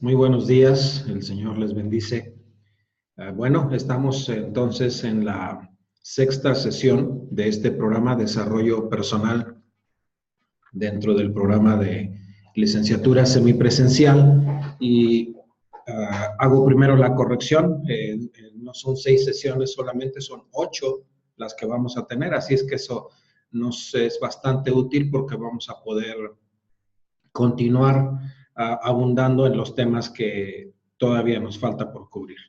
Muy buenos días, el Señor les bendice. Bueno, estamos entonces en la sexta sesión de este programa Desarrollo Personal dentro del programa de licenciatura semipresencial y hago primero la corrección. No son 6 sesiones solamente, son 8 las que vamos a tener, así es que eso nos es bastante útil porque vamos a poder continuar abundando en los temas que todavía nos falta por cubrir.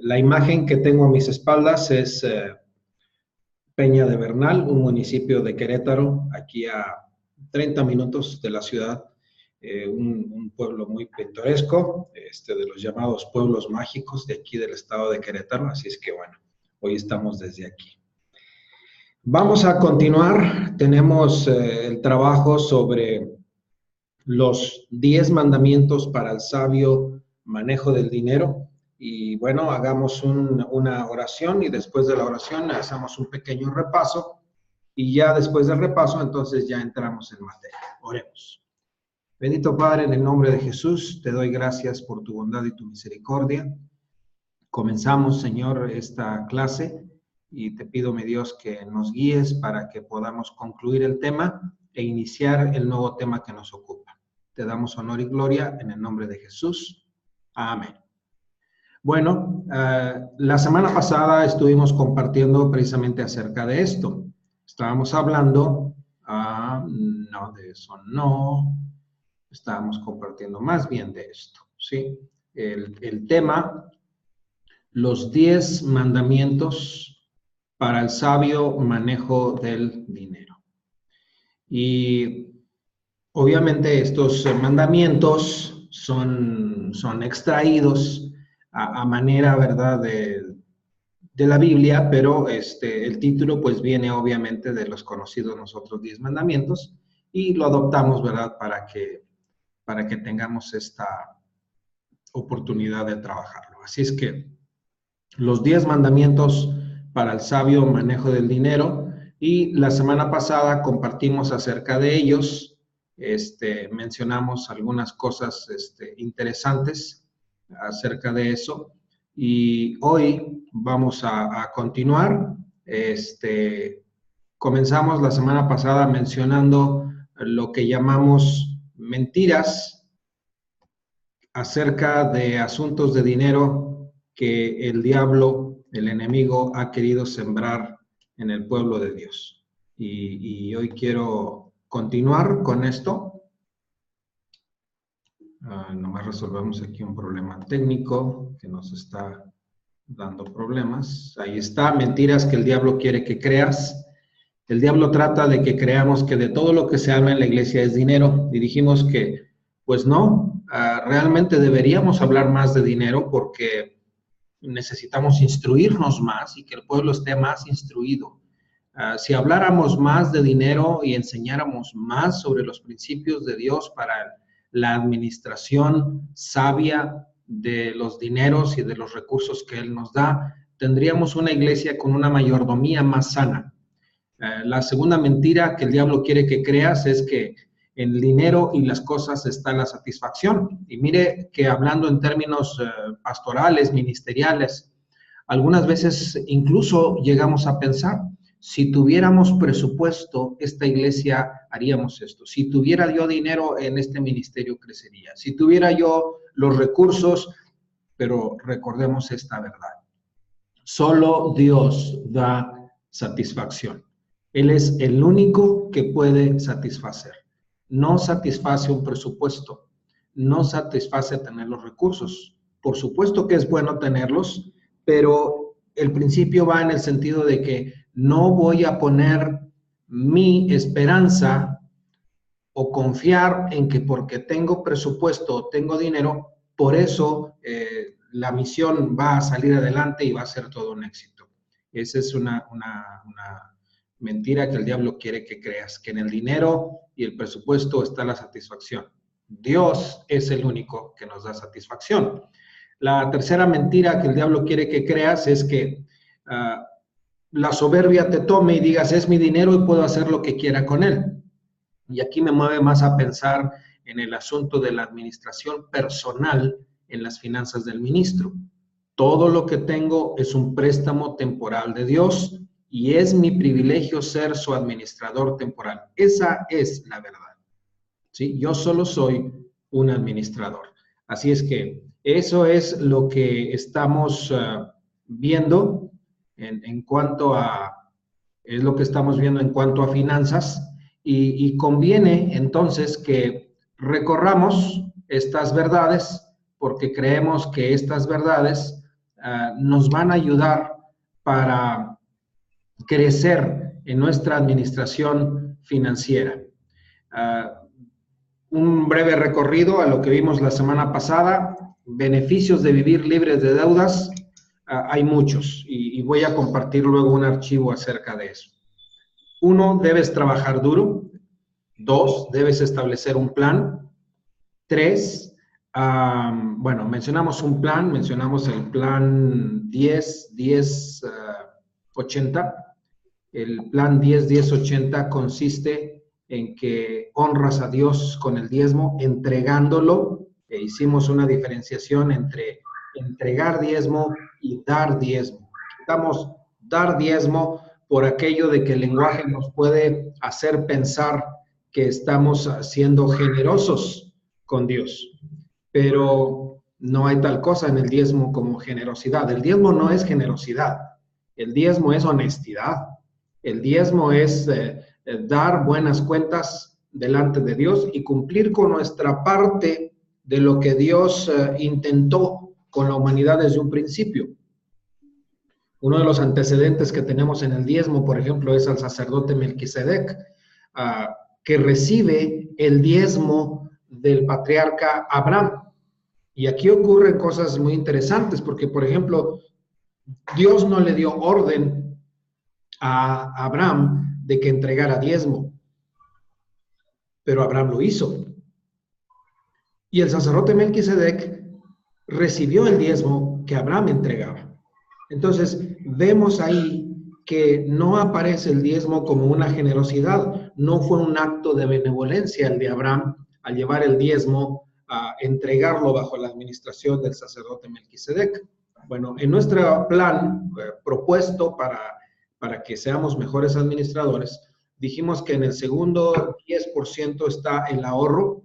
La imagen que tengo a mis espaldas es Peña de Bernal, un municipio de Querétaro, aquí a 30 minutos de la ciudad, un pueblo muy pintoresco, de los llamados pueblos mágicos de aquí del estado de Querétaro, así es que bueno, hoy estamos desde aquí. Vamos a continuar, tenemos el trabajo sobre los 10 mandamientos para el sabio manejo del dinero. Y bueno, hagamos una oración y después de la oración hacemos un pequeño repaso y ya después del repaso entonces ya entramos en materia. Oremos. Bendito Padre, en el nombre de Jesús, te doy gracias por tu bondad y tu misericordia. Comenzamos, Señor, esta clase y te pido, mi Dios, que nos guíes para que podamos concluir el tema e iniciar el nuevo tema que nos ocupa. Te damos honor y gloria en el nombre de Jesús. Amén. Bueno, la semana pasada estuvimos compartiendo precisamente acerca de esto. Estábamos hablando, no, de eso no, estábamos compartiendo más bien de esto, ¿sí? El tema, los 10 mandamientos para el sabio manejo del dinero. Y obviamente estos mandamientos son extraídos a manera, ¿verdad?, de la Biblia, pero el título pues viene obviamente de los conocidos nosotros 10 mandamientos y lo adoptamos, ¿verdad?, para que tengamos esta oportunidad de trabajarlo. Así es que los 10 mandamientos para el sabio manejo del dinero, y la semana pasada compartimos acerca de ellos. Mencionamos algunas cosas interesantes acerca de eso y hoy vamos a continuar. Comenzamos la semana pasada mencionando lo que llamamos mentiras acerca de asuntos de dinero que el diablo, el enemigo, ha querido sembrar en el pueblo de Dios. Y hoy quiero continuar con esto. Nomás resolvemos aquí un problema técnico que nos está dando problemas. Ahí está, mentiras que el diablo quiere que creas. El diablo trata de que creamos que de todo lo que se habla en la iglesia es dinero. Y dijimos que, pues no, realmente deberíamos hablar más de dinero porque necesitamos instruirnos más y que el pueblo esté más instruido. Si habláramos más de dinero y enseñáramos más sobre los principios de Dios para la administración sabia de los dineros y de los recursos que Él nos da, tendríamos una iglesia con una mayordomía más sana. La segunda mentira que el diablo quiere que creas es que en el dinero y las cosas está la satisfacción. Y mire que hablando en términos pastorales, ministeriales, algunas veces incluso llegamos a pensar, si tuviéramos presupuesto, esta iglesia haríamos esto. Si tuviera yo dinero, en este ministerio crecería. Si tuviera yo los recursos, pero recordemos esta verdad. Solo Dios da satisfacción. Él es el único que puede satisfacer. No satisface un presupuesto, no satisface tener los recursos. Por supuesto que es bueno tenerlos, pero el principio va en el sentido de que no voy a poner mi esperanza o confiar en que porque tengo presupuesto o tengo dinero, por eso la misión va a salir adelante y va a ser todo un éxito. Esa es una mentira que el diablo quiere que creas, que en el dinero y el presupuesto está la satisfacción. Dios es el único que nos da satisfacción. La tercera mentira que el diablo quiere que creas es que la soberbia te tome y digas, es mi dinero y puedo hacer lo que quiera con él. Y aquí me mueve más a pensar en el asunto de la administración personal en las finanzas del ministro. Todo lo que tengo es un préstamo temporal de Dios y es mi privilegio ser su administrador temporal. Esa es la verdad. ¿Sí? Yo solo soy un administrador. Así es que eso es lo que estamos viendo en cuanto a, es lo que estamos viendo en cuanto a finanzas y conviene entonces que recorramos estas verdades porque creemos que estas verdades nos van a ayudar para crecer en nuestra administración financiera. Un breve recorrido a lo que vimos la semana pasada. Beneficios de vivir libres de deudas. Hay muchos y voy a compartir luego un archivo acerca de eso. 1, debes trabajar duro. 2, debes establecer un plan. 3, bueno, mencionamos un plan, mencionamos el plan 10-10-80. El plan 10-10-80 consiste en que honras a Dios con el diezmo, entregándolo. Hicimos una diferenciación entre entregar diezmo y dar diezmo. Quitamos dar diezmo por aquello de que el lenguaje nos puede hacer pensar que estamos siendo generosos con Dios. Pero no hay tal cosa en el diezmo como generosidad. El diezmo no es generosidad. El diezmo es honestidad. El diezmo es dar buenas cuentas delante de Dios y cumplir con nuestra parte de lo que Dios intentó con la humanidad desde un principio. Uno de los antecedentes que tenemos en el diezmo, por ejemplo, es al sacerdote Melquisedec, que recibe el diezmo del patriarca Abraham. Y aquí ocurren cosas muy interesantes porque, por ejemplo, Dios no le dio orden a Abraham de que entregara diezmo, pero Abraham lo hizo. Y el sacerdote Melquisedec recibió el diezmo que Abraham entregaba. Entonces, vemos ahí que no aparece el diezmo como una generosidad, no fue un acto de benevolencia el de Abraham al llevar el diezmo a entregarlo bajo la administración del sacerdote Melquisedec. Bueno, en nuestro plan propuesto para que seamos mejores administradores, dijimos que en el segundo 10% está el ahorro,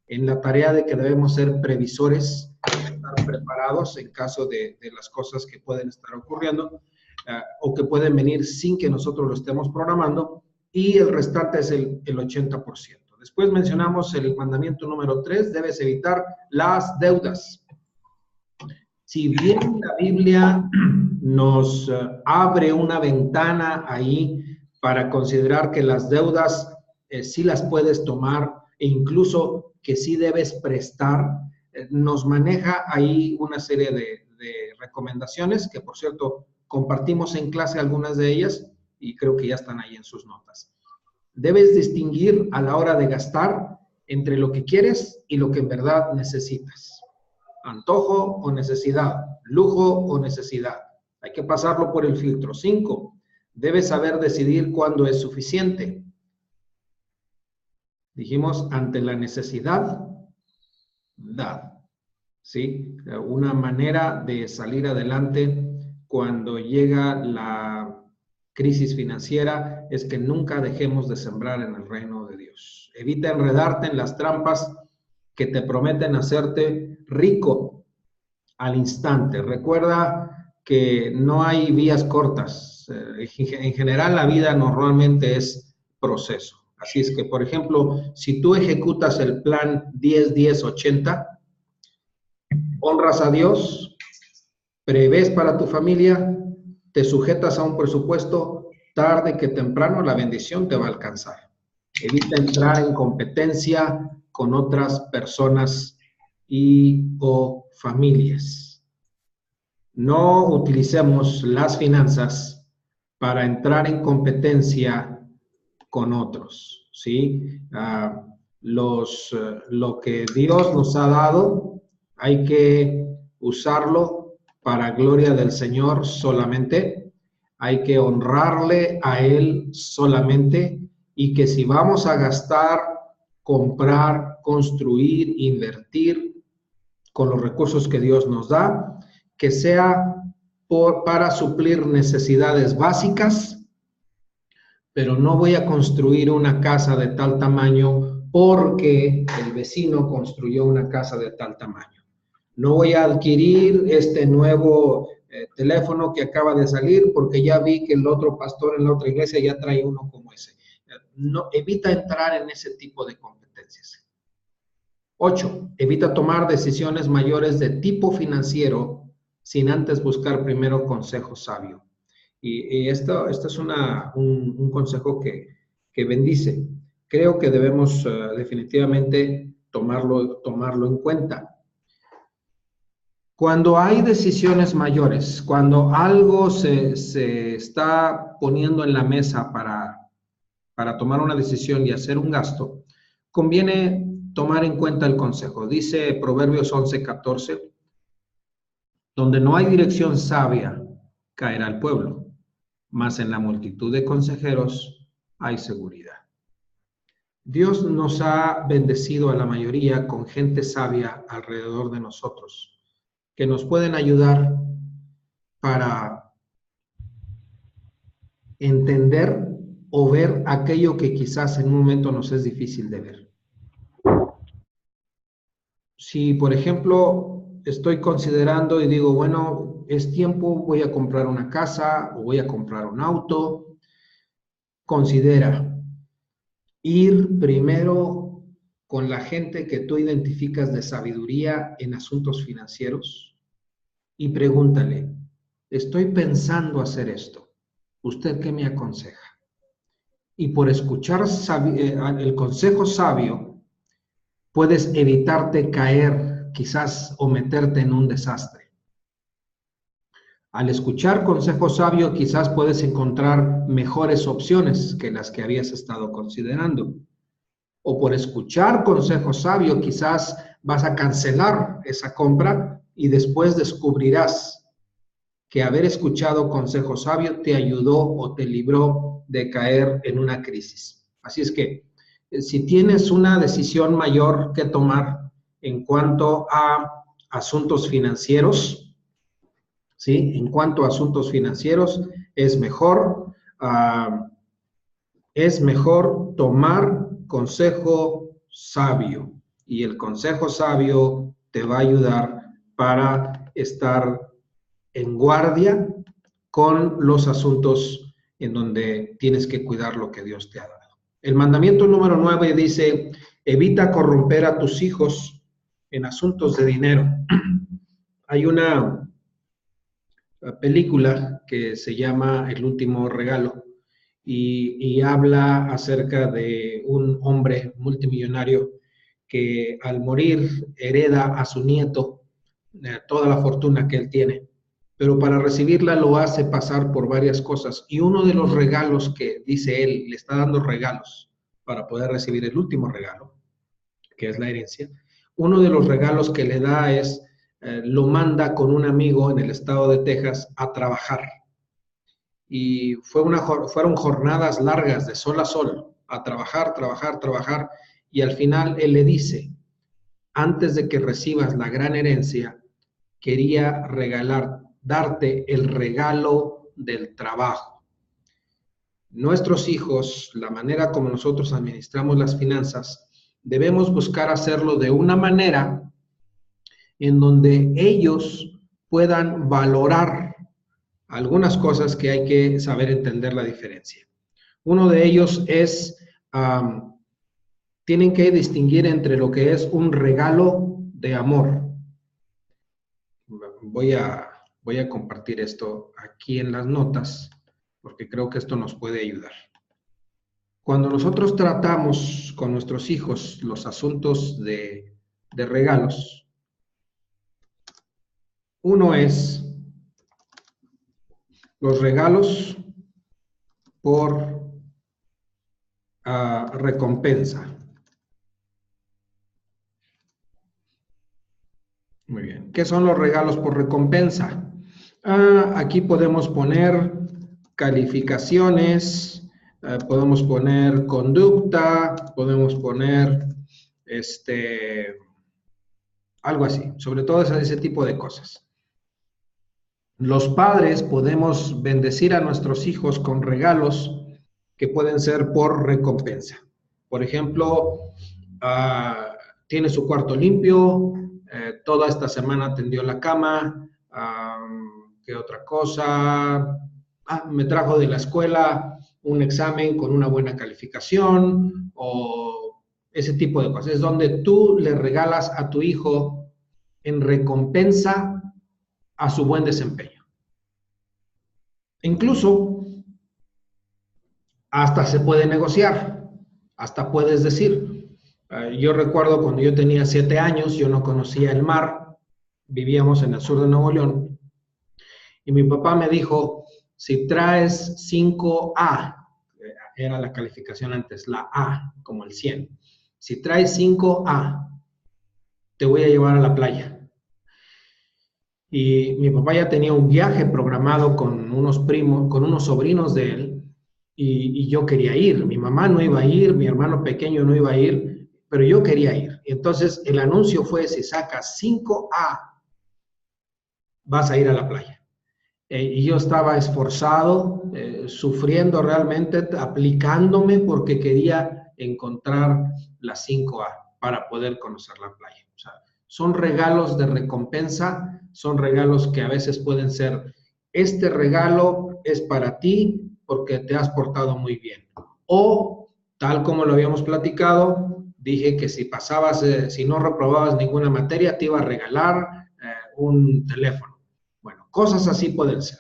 en la tarea de que debemos ser previsores, estar preparados en caso de las cosas que pueden estar ocurriendo o que pueden venir sin que nosotros lo estemos programando, y el restante es el 80%. Después mencionamos el mandamiento número 3, debes evitar las deudas. Si bien la Biblia nos abre una ventana ahí para considerar que las deudas sí las puedes tomar e incluso que sí debes prestar, nos maneja ahí una serie de recomendaciones que, por cierto, compartimos en clase algunas de ellas y creo que ya están ahí en sus notas. Debes distinguir a la hora de gastar entre lo que quieres y lo que en verdad necesitas. Antojo o necesidad, lujo o necesidad. Hay que pasarlo por el filtro. 5, debes saber decidir cuándo es suficiente. Dijimos, ante la necesidad, dad. ¿Sí? Una manera de salir adelante cuando llega la crisis financiera es que nunca dejemos de sembrar en el reino de Dios. Evita enredarte en las trampas que te prometen hacerte rico al instante. Recuerda que no hay vías cortas. En general, la vida normalmente es proceso. Así es que, por ejemplo, si tú ejecutas el plan 10-10-80, honras a Dios, prevés para tu familia, te sujetas a un presupuesto, tarde que temprano la bendición te va a alcanzar. Evita entrar en competencia con otras personas y o familias. No utilicemos las finanzas para entrar en competencia con otros, ¿sí? Lo que Dios nos ha dado, hay que usarlo para gloria del Señor solamente. Hay que honrarle a Él solamente, y que si vamos a gastar comprar, construir, invertir con los recursos que Dios nos da, que sea para suplir necesidades básicas, pero no voy a construir una casa de tal tamaño porque el vecino construyó una casa de tal tamaño. No voy a adquirir este nuevo teléfono que acaba de salir porque ya vi que el otro pastor en la otra iglesia ya trae uno como ese. No, evita entrar en ese tipo de competencias. 8. Evita tomar decisiones mayores de tipo financiero sin antes buscar primero consejo sabio. Y esto es un consejo que bendice. Creo que debemos definitivamente tomarlo en cuenta. Cuando hay decisiones mayores, cuando algo se está poniendo en la mesa para tomar una decisión y hacer un gasto, conviene tomar en cuenta el consejo. Dice Proverbios 11:14, donde no hay dirección sabia, caerá el pueblo, mas en la multitud de consejeros hay seguridad. Dios nos ha bendecido a la mayoría con gente sabia alrededor de nosotros, que nos pueden ayudar para entender o ver aquello que quizás en un momento nos es difícil de ver. Si, por ejemplo, estoy considerando y digo, bueno, es tiempo, voy a comprar una casa o voy a comprar un auto, considera ir primero con la gente que tú identificas de sabiduría en asuntos financieros y pregúntale, estoy pensando hacer esto, ¿usted qué me aconseja? Y por escuchar el consejo sabio, puedes evitarte caer quizás o meterte en un desastre. Al escuchar consejo sabio, quizás puedes encontrar mejores opciones que las que habías estado considerando. O por escuchar consejo sabio, quizás vas a cancelar esa compra y después descubrirás que haber escuchado consejo sabio te ayudó o te libró de caer en una crisis. Así es que si tienes una decisión mayor que tomar en cuanto a asuntos financieros, ¿sí? En cuanto a asuntos financieros, es mejor tomar consejo sabio. Y el consejo sabio te va a ayudar para estar en guardia con los asuntos en donde tienes que cuidar lo que Dios te ha dado. El mandamiento número 9 dice, evita corromper a tus hijos en asuntos de dinero. Hay una película que se llama El último regalo y habla acerca de un hombre multimillonario que al morir hereda a su nieto toda la fortuna que él tiene, pero para recibirla lo hace pasar por varias cosas y uno de los regalos que dice él, le está dando regalos para poder recibir el último regalo, que es la herencia. Uno de los regalos que le da es lo manda con un amigo en el estado de Texas a trabajar. Y fueron jornadas largas de sol a sol, a trabajar, y al final él le dice, antes de que recibas la gran herencia, quería darte el regalo del trabajo. Nuestros hijos, la manera como nosotros administramos las finanzas, debemos buscar hacerlo de una manera en donde ellos puedan valorar algunas cosas que hay que saber entender la diferencia. Uno de ellos es, tienen que distinguir entre lo que es un regalo de amor. Voy a compartir esto aquí en las notas, porque creo que esto nos puede ayudar. Cuando nosotros tratamos con nuestros hijos los asuntos de regalos, uno es los regalos por recompensa. Muy bien. ¿Qué son los regalos por recompensa? Aquí podemos poner calificaciones, podemos poner conducta, podemos poner algo así, sobre todo ese tipo de cosas. Los padres podemos bendecir a nuestros hijos con regalos que pueden ser por recompensa. Por ejemplo, tiene su cuarto limpio, toda esta semana atendió la cama, ¿qué otra cosa? Me trajo de la escuela un examen con una buena calificación o ese tipo de cosas. Es donde tú le regalas a tu hijo en recompensa a su buen desempeño. Incluso hasta se puede negociar, hasta puedes decir. Yo recuerdo cuando yo tenía 7 años, yo no conocía el mar, vivíamos en el sur de Nuevo León, y mi papá me dijo, si traes 5A, era la calificación antes, la A, como el 100, si traes 5A, te voy a llevar a la playa. Y mi papá ya tenía un viaje programado con unos primos, con unos sobrinos de él, y yo quería ir. Mi mamá no iba a ir, mi hermano pequeño no iba a ir, pero yo quería ir. Entonces el anuncio fue, si sacas 5A, vas a ir a la playa. Y yo estaba esforzado, sufriendo realmente, aplicándome porque quería encontrar la 5A para poder conocer la playa. O sea, son regalos de recompensa, son regalos que a veces pueden ser, este regalo es para ti porque te has portado muy bien. O, tal como lo habíamos platicado, dije que si pasabas, si no reprobabas ninguna materia, te iba a regalar un teléfono. Bueno, cosas así pueden ser.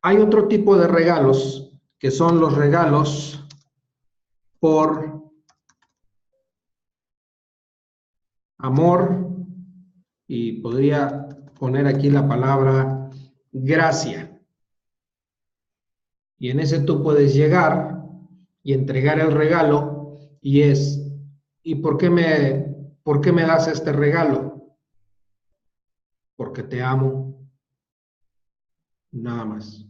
Hay otro tipo de regalos que son los regalos por amor, y podría poner aquí la palabra gracia. Y en ese tú puedes llegar y entregar el regalo y es, ¿y por qué me das este regalo? Porque te amo, nada más.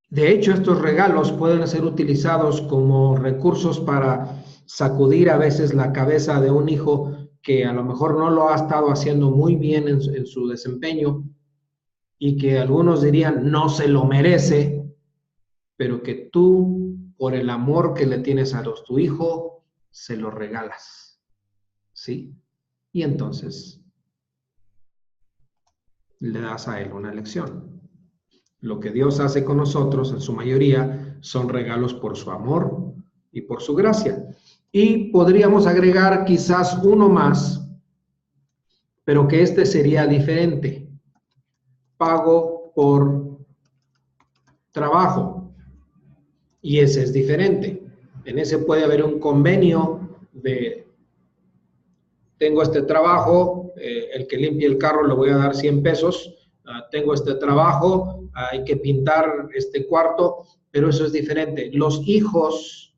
De hecho, estos regalos pueden ser utilizados como recursos para sacudir a veces la cabeza de un hijo que a lo mejor no lo ha estado haciendo muy bien en su desempeño y que algunos dirían no se lo merece, pero que tú, por el amor que le tienes a tu hijo, se lo regalas, ¿sí? Y entonces le das a él una lección. Lo que Dios hace con nosotros, en su mayoría, son regalos por su amor y por su gracia. Y podríamos agregar quizás uno más, pero que este sería diferente. Pago por trabajo. Y ese es diferente. En ese puede haber un convenio de, tengo este trabajo, el que limpie el carro le voy a dar 100 pesos, tengo este trabajo, hay que pintar este cuarto, pero eso es diferente. Los hijos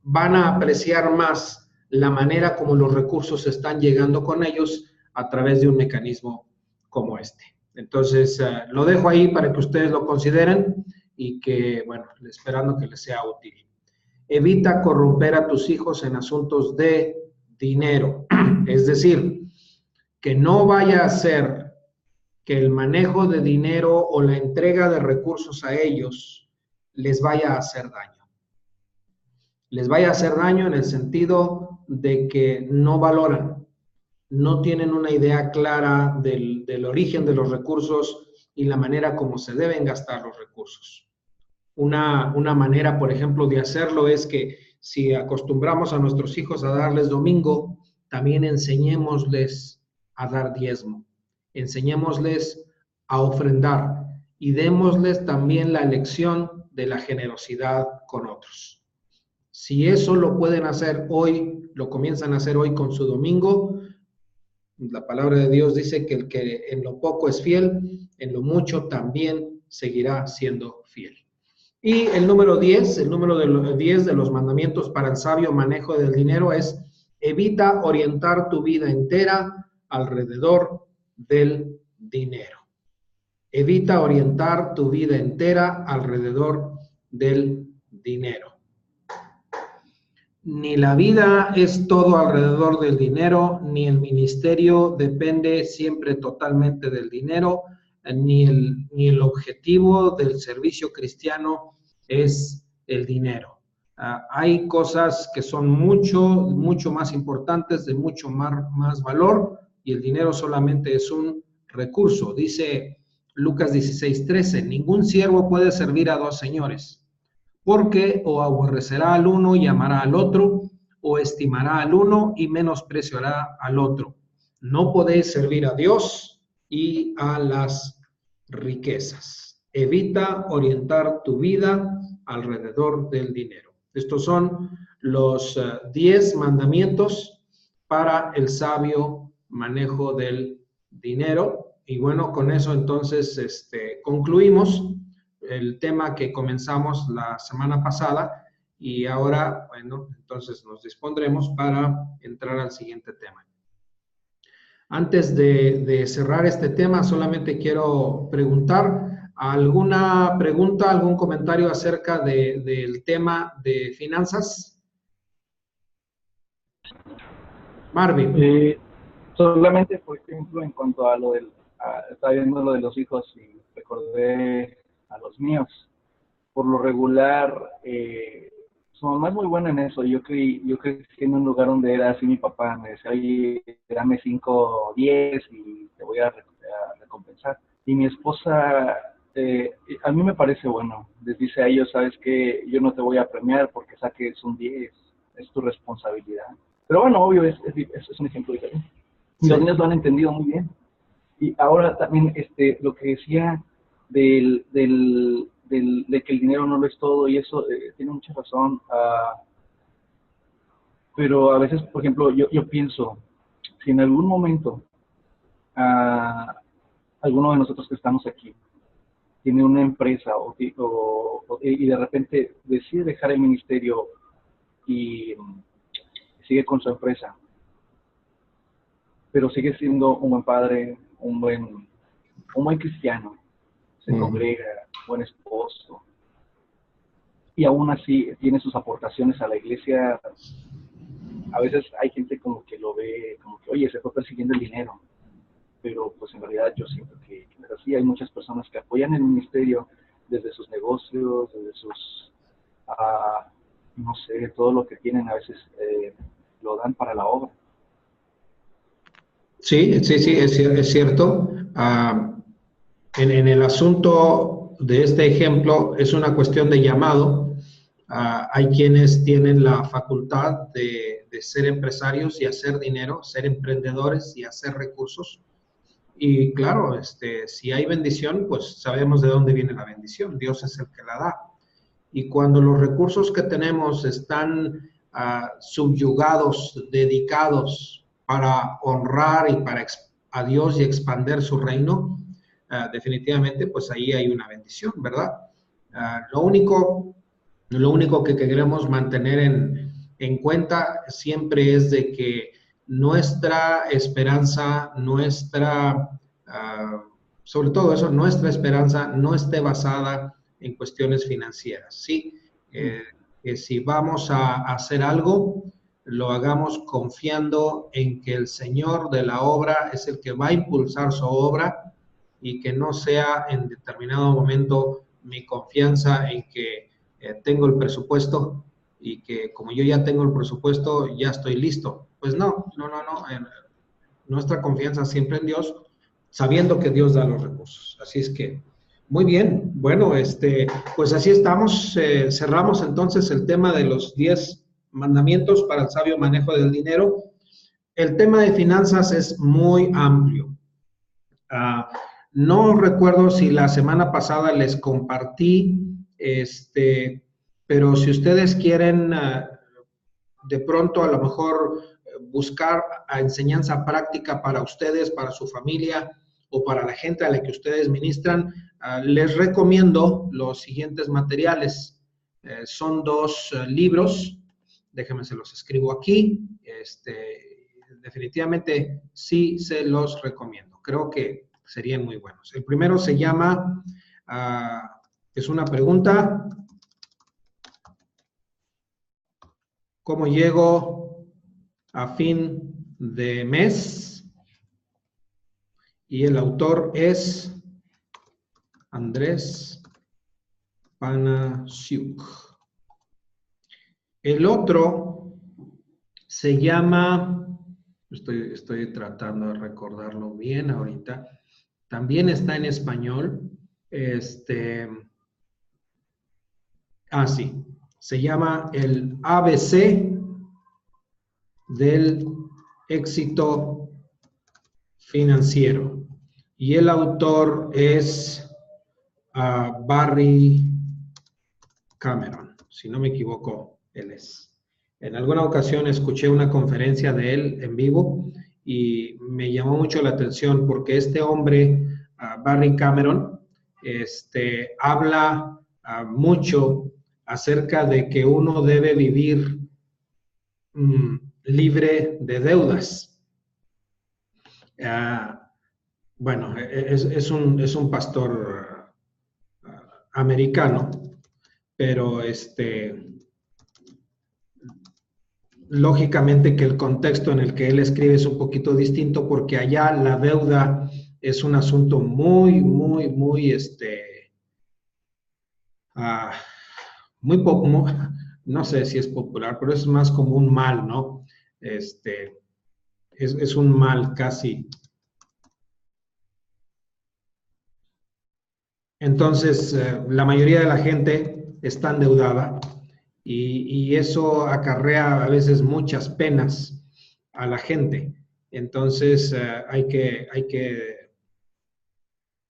van a apreciar más la manera como los recursos están llegando con ellos a través de un mecanismo como este. Entonces, lo dejo ahí para que ustedes lo consideren y que, bueno, esperando que les sea útil. Evita corromper a tus hijos en asuntos de dinero. Es decir, que no vaya a ser que el manejo de dinero o la entrega de recursos a ellos les vaya a hacer daño. Les vaya a hacer daño en el sentido de que no valoran, no tienen una idea clara del origen de los recursos y la manera como se deben gastar los recursos. Una manera, por ejemplo, de hacerlo es que si acostumbramos a nuestros hijos a darles domingo, también enseñémosles a dar diezmo, enseñémosles a ofrendar y démosles también la lección de la generosidad con otros. Si eso lo pueden hacer hoy, lo comienzan a hacer hoy con su domingo, la palabra de Dios dice que el que en lo poco es fiel, en lo mucho también seguirá siendo fiel. Y el número 10 de los mandamientos para el sabio manejo del dinero es: evita orientar tu vida entera alrededor del dinero. Evita orientar tu vida entera alrededor del dinero. ni la vida es todo alrededor del dinero, ni el ministerio depende siempre totalmente del dinero, ni el objetivo del servicio cristiano es el dinero. Hay cosas que son mucho más importantes, de mucho más valor, y el dinero solamente es un recurso. Dice Lucas 16:13, ningún siervo puede servir a dos señores, porque o aborrecerá al uno y amará al otro, o estimará al uno y menospreciará al otro. No podéis servir a Dios y a las riquezas. Evita orientar tu vida alrededor del dinero. Estos son los 10 mandamientos para el sabio manejo del dinero. Y bueno, con eso entonces concluimos el tema que comenzamos la semana pasada y ahora, bueno, entonces nos dispondremos para entrar al siguiente tema. Antes de cerrar este tema, solamente quiero preguntar, ¿alguna pregunta, algún comentario acerca del tema de finanzas? Marvin. Solamente, por ejemplo, en cuanto a lo del, estaba viendo lo de los hijos y recordé a los míos. Por lo regular, su mamá es muy buena en eso. Yo crecí en un lugar donde era así mi papá, me decía, oye, dame 5 o 10 y te voy a recompensar. Y mi esposa, a mí me parece bueno, les dice a ellos, sabes que yo no te voy a premiar porque saques un 10, es tu responsabilidad. Pero bueno, obvio, es un ejemplo diferente. Y sí, los niños lo han entendido muy bien. Y ahora también lo que decía de que el dinero no lo es todo, y eso tiene mucha razón. Pero a veces, por ejemplo, yo pienso, si en algún momento alguno de nosotros que estamos aquí tiene una empresa y de repente decide dejar el ministerio y sigue con su empresa, pero sigue siendo un buen padre, un buen cristiano, se congrega, buen esposo, y aún así tiene sus aportaciones a la iglesia. A veces hay gente como que lo ve como que, oye, se fue persiguiendo el dinero, pero pues en realidad yo siento que sí hay muchas personas que apoyan el ministerio desde sus negocios, desde sus, no sé, todo lo que tienen, a veces lo dan para la obra. Sí, es cierto. En el asunto de este ejemplo es una cuestión de llamado. Hay quienes tienen la facultad de ser empresarios y hacer dinero, ser emprendedores y hacer recursos. Y claro, si hay bendición, pues sabemos de dónde viene la bendición. Dios es el que la da. Y cuando los recursos que tenemos están subyugados, dedicados para honrar y para a Dios y expandir su reino, definitivamente, pues ahí hay una bendición, ¿verdad? Lo único que queremos mantener en cuenta siempre es de que nuestra esperanza, sobre todo eso, nuestra esperanza no esté basada en cuestiones financieras, ¿sí? Que si vamos a hacer algo, lo hagamos confiando en que el Señor de la obra es el que va a impulsar su obra y que no sea en determinado momento mi confianza en que tengo el presupuesto y que como yo ya tengo el presupuesto, ya estoy listo. Pues no. Nuestra confianza siempre en Dios, sabiendo que Dios da los recursos. Así es que, muy bien. Bueno, pues así estamos. Cerramos entonces el tema de los 10 mandamientos para el sabio manejo del dinero. El tema de finanzas es muy amplio. No recuerdo si la semana pasada les compartí, pero si ustedes quieren de pronto a lo mejor buscar enseñanza práctica para ustedes, para su familia o para la gente a la que ustedes ministran, les recomiendo los siguientes materiales. Son 2 libros, déjenme se los escribo aquí, definitivamente sí se los recomiendo, creo que serían muy buenos. El primero se llama, es una pregunta, ¿Cómo llego a fin de mes? Y el autor es Andrés Panasiuk. El otro se llama, estoy tratando de recordarlo bien ahorita, también está en español, sí, se llama el ABC del éxito financiero. Y el autor es Barry Cameron, si no me equivoco, él es. En alguna ocasión escuché una conferencia de él en vivo y me llamó mucho la atención porque este hombre, Barry Cameron, habla mucho acerca de que uno debe vivir libre de deudas. Bueno, es un pastor americano, pero lógicamente que el contexto en el que él escribe es un poquito distinto porque allá la deuda es un asunto muy poco, no sé si es popular, pero es más como un mal, ¿no? Es un mal casi. Entonces, la mayoría de la gente está endeudada y eso acarrea a veces muchas penas a la gente. Entonces, hay que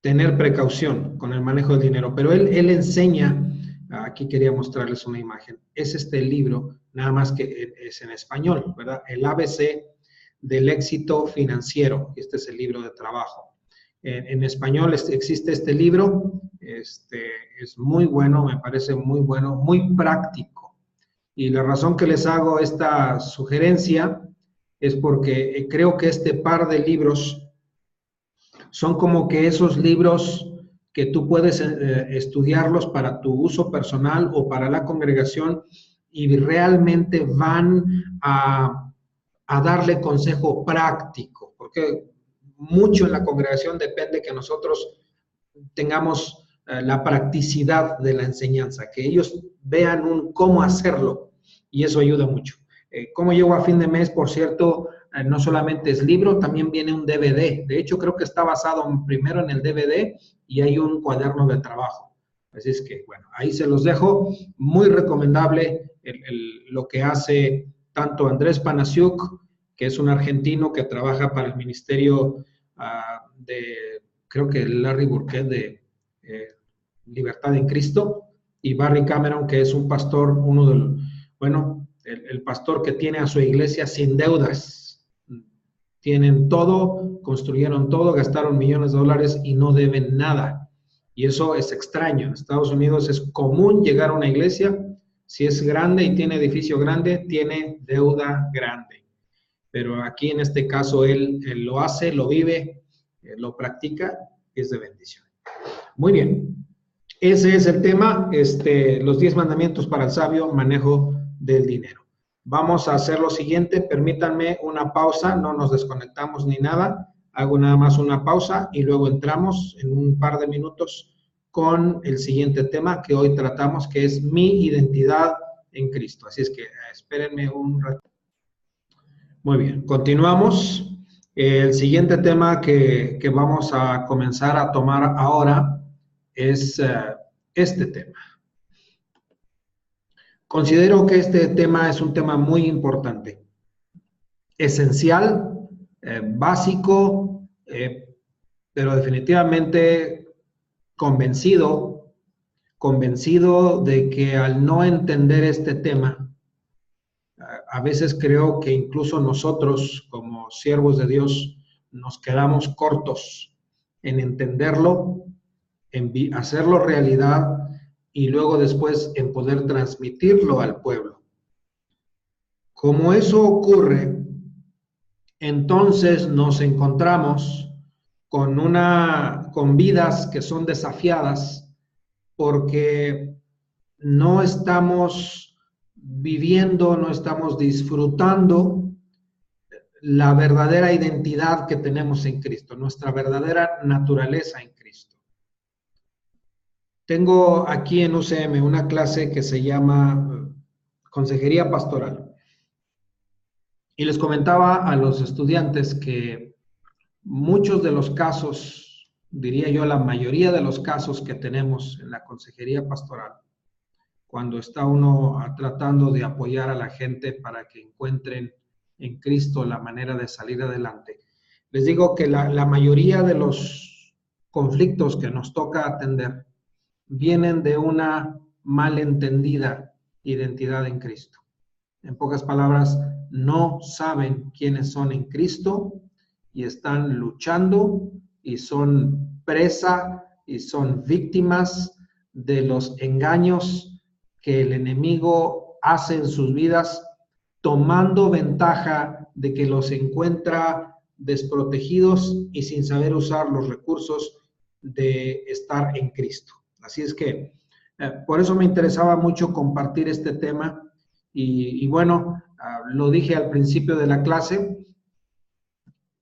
tener precaución con el manejo del dinero. Pero él enseña, aquí quería mostrarles una imagen, es este libro, nada más que es en español, ¿verdad? El ABC del éxito financiero. Este es el libro de trabajo. En español existe este libro, es muy bueno, me parece muy bueno, muy práctico. Y la razón que les hago esta sugerencia es porque creo que este par de libros son como que esos libros que tú puedes estudiarlos para tu uso personal o para la congregación y realmente van a darle consejo práctico, porque mucho en la congregación depende que nosotros tengamos la practicidad de la enseñanza, que ellos vean cómo hacerlo, y eso ayuda mucho. ¿Cómo llego a fin de mes? Por cierto, no solamente es libro, también viene un DVD. De hecho, creo que está basado primero en el DVD y hay un cuaderno de trabajo. Así es que, bueno, ahí se los dejo. Muy recomendable lo que hace tanto Andrés Panasiuk, que es un argentino que trabaja para el ministerio creo que Larry Burkett de Libertad en Cristo, y Barry Cameron, que es un pastor, el pastor que tiene a su iglesia sin deudas. Tienen todo, construyeron todo, gastaron millones de dólares y no deben nada. Y eso es extraño. En Estados Unidos es común llegar a una iglesia, si es grande y tiene edificio grande, tiene deuda grande. Pero aquí en este caso él lo hace, lo vive, lo practica, es de bendición. Muy bien. Ese es el tema, los 10 mandamientos para el sabio manejo del dinero. Vamos a hacer lo siguiente, permítanme una pausa, no nos desconectamos ni nada, hago nada más una pausa y luego entramos en un par de minutos con el siguiente tema que hoy tratamos, que es mi identidad en Cristo. Así es que espérenme un rato. Muy bien, continuamos. El siguiente tema que vamos a comenzar a tomar ahora es este tema. Considero que este tema es un tema muy importante, esencial, básico, pero definitivamente convencido de que al no entender este tema, a veces creo que incluso nosotros como siervos de Dios nos quedamos cortos en entenderlo, en hacerlo realidad y luego después en poder transmitirlo al pueblo. Como eso ocurre, entonces nos encontramos con vidas que son desafiadas porque no estamos viviendo, no estamos disfrutando la verdadera identidad que tenemos en Cristo, nuestra verdadera naturaleza en Cristo. Tengo aquí en UCM una clase que se llama Consejería Pastoral. Y les comentaba a los estudiantes que muchos de los casos, diría yo la mayoría de los casos que tenemos en la consejería pastoral, cuando está uno tratando de apoyar a la gente para que encuentren en Cristo la manera de salir adelante, les digo que la mayoría de los conflictos que nos toca atender vienen de una malentendida identidad en Cristo. En pocas palabras, no saben quiénes son en Cristo y están luchando y son presa y son víctimas de los engaños que el enemigo hace en sus vidas, tomando ventaja de que los encuentra desprotegidos y sin saber usar los recursos de estar en Cristo. Así es que por eso me interesaba mucho compartir este tema y bueno, lo dije al principio de la clase,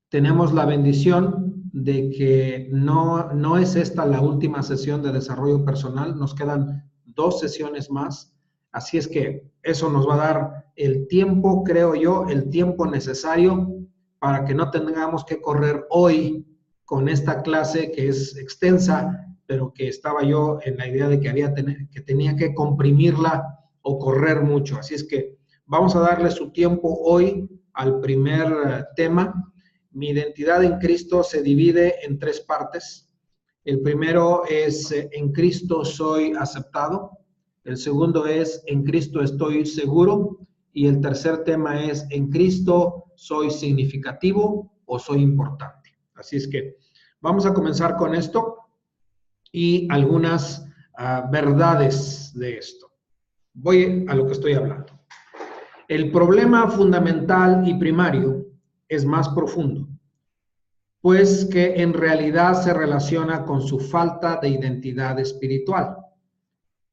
tenemos la bendición de que no es esta la última sesión de desarrollo personal, nos quedan 2 sesiones más, así es que eso nos va a dar el tiempo, creo yo, el tiempo necesario para que no tengamos que correr hoy con esta clase que es extensa, pero que estaba yo en la idea de que tenía que comprimirla o correr mucho. Así es que vamos a darle su tiempo hoy al primer tema. Mi identidad en Cristo se divide en 3 partes. El primero es en Cristo soy aceptado. El segundo es en Cristo estoy seguro. Y el tercer tema es en Cristo soy significativo o soy importante. Así es que vamos a comenzar con esto y algunas verdades de esto. Voy a lo que estoy hablando. El problema fundamental y primario es más profundo, pues que en realidad se relaciona con su falta de identidad espiritual.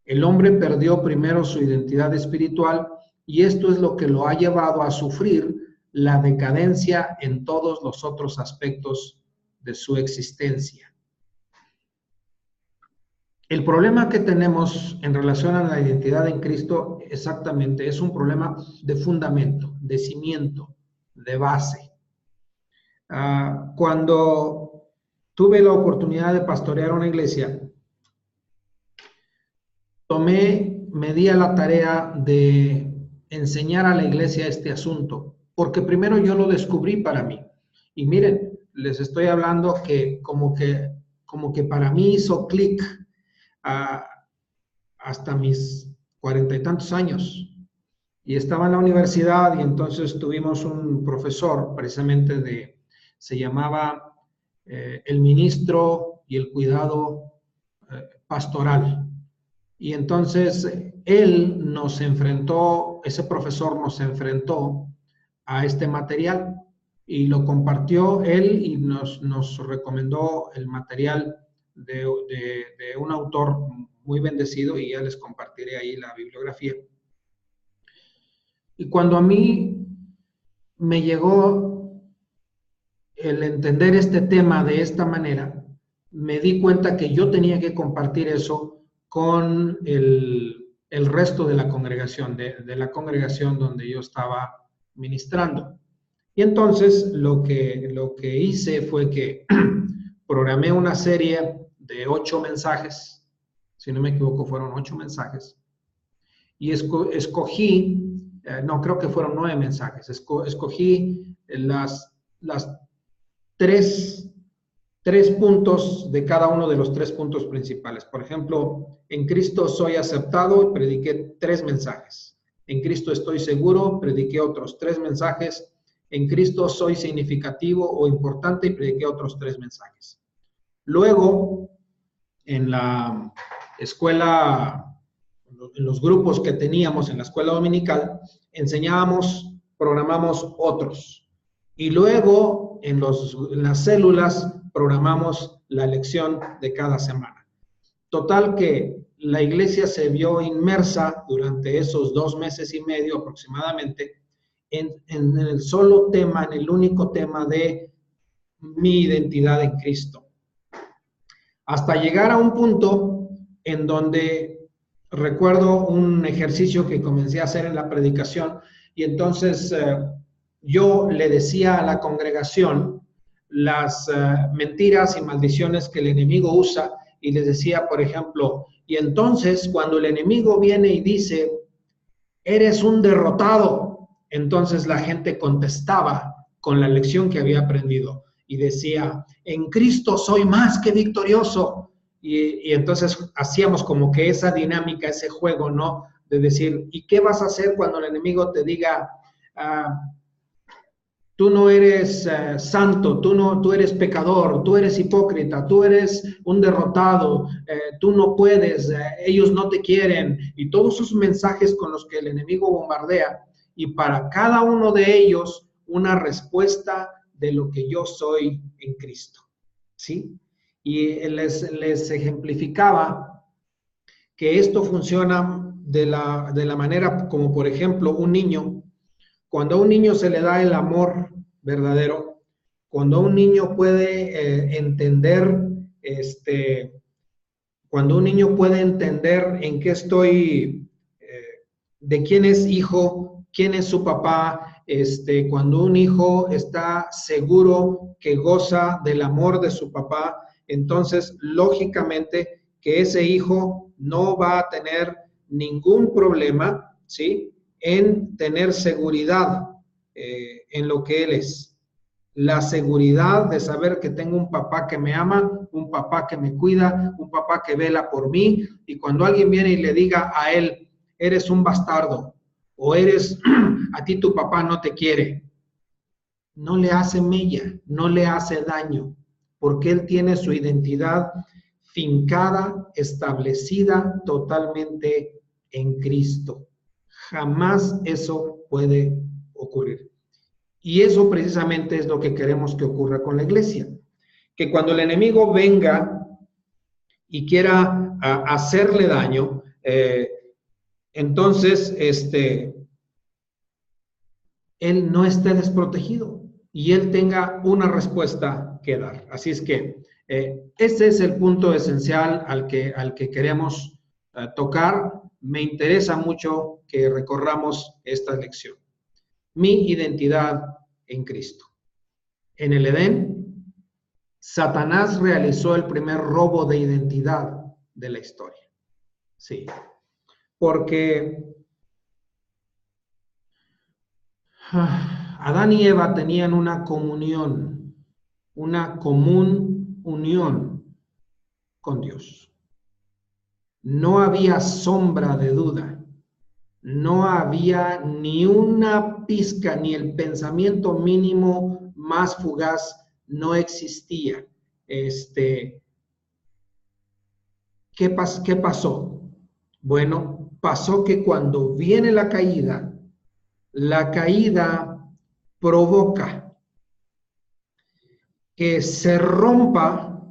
El hombre perdió primero su identidad espiritual y esto es lo que lo ha llevado a sufrir la decadencia en todos los otros aspectos de su existencia. El problema que tenemos en relación a la identidad en Cristo exactamente es un problema de fundamento, de cimiento, de base. Cuando tuve la oportunidad de pastorear una iglesia, me di a la tarea de enseñar a la iglesia este asunto, porque primero yo lo descubrí para mí. Y miren, les estoy hablando que como que para mí hizo clic hasta mis 40 y tantos años. Y estaba en la universidad y entonces tuvimos un profesor precisamente se llamaba el ministro y el cuidado pastoral. Y entonces ese profesor nos enfrentó a este material y lo compartió él y nos recomendó el material de un autor muy bendecido y ya les compartiré ahí la bibliografía. Y cuando a mí me llegó el entender este tema de esta manera, me di cuenta que yo tenía que compartir eso con el resto de la congregación, de la congregación donde yo estaba ministrando. Y entonces lo que hice fue que programé una serie de 8 mensajes, si no me equivoco fueron 8 mensajes, y escogí, no, creo que fueron 9 mensajes, escogí las 3 puntos de cada uno de los 3 puntos principales. Por ejemplo, en Cristo soy aceptado, prediqué 3 mensajes. En Cristo estoy seguro, prediqué otros 3 mensajes. En Cristo soy significativo o importante y prediqué otros 3 mensajes. Luego, en la escuela, en los grupos que teníamos en la escuela dominical, programamos otros. Y luego, en las células, programamos la lección de cada semana. Total que la iglesia se vio inmersa durante esos 2 meses y medio aproximadamente en el solo tema, en el único tema de mi identidad en Cristo. Hasta llegar a un punto en donde recuerdo un ejercicio que comencé a hacer en la predicación y entonces yo le decía a la congregación las mentiras y maldiciones que el enemigo usa y les decía, por ejemplo, y entonces cuando el enemigo viene y dice, eres un derrotado, entonces la gente contestaba con la lección que había aprendido y decía, en Cristo soy más que victorioso. Y entonces hacíamos como que esa dinámica, ese juego, ¿no? De decir, ¿y qué vas a hacer cuando el enemigo te diga, tú no eres santo, tú eres pecador, tú eres hipócrita, tú eres un derrotado, tú no puedes, ellos no te quieren, y todos esos mensajes con los que el enemigo bombardea, y para cada uno de ellos una respuesta de lo que yo soy en Cristo, ¿sí? Y les ejemplificaba que esto funciona de la manera como, por ejemplo, un niño, cuando a un niño se le da el amor verdadero, cuando un niño puede entender, cuando un niño puede entender en qué estoy, de quién es hijo, quién es su papá, cuando un hijo está seguro que goza del amor de su papá, entonces lógicamente que ese hijo no va a tener ningún problema, ¿sí?, en tener seguridad en lo que él es. La seguridad de saber que tengo un papá que me ama, un papá que me cuida, un papá que vela por mí, y cuando alguien viene y le diga a él, eres un bastardo, o eres, a ti tu papá no te quiere, no le hace mella, no le hace daño, porque él tiene su identidad fincada, establecida totalmente en Cristo. Jamás eso puede ocurrir. Y eso precisamente es lo que queremos que ocurra con la iglesia. Que cuando el enemigo venga y quiera hacerle daño, entonces él no esté desprotegido y él tenga una respuesta que dar. Así es que ese es el punto esencial al que queremos tocar. Me interesa mucho que recorramos esta lección. Mi identidad en Cristo. En el Edén, Satanás realizó el primer robo de identidad de la historia. Sí, porque Adán y Eva tenían una comunión, una común unión con Dios. No había sombra de duda. No había ni una pizca, ni el pensamiento mínimo más fugaz no existía. ¿Qué pasó? Bueno, pasó que cuando viene la caída provoca que se rompa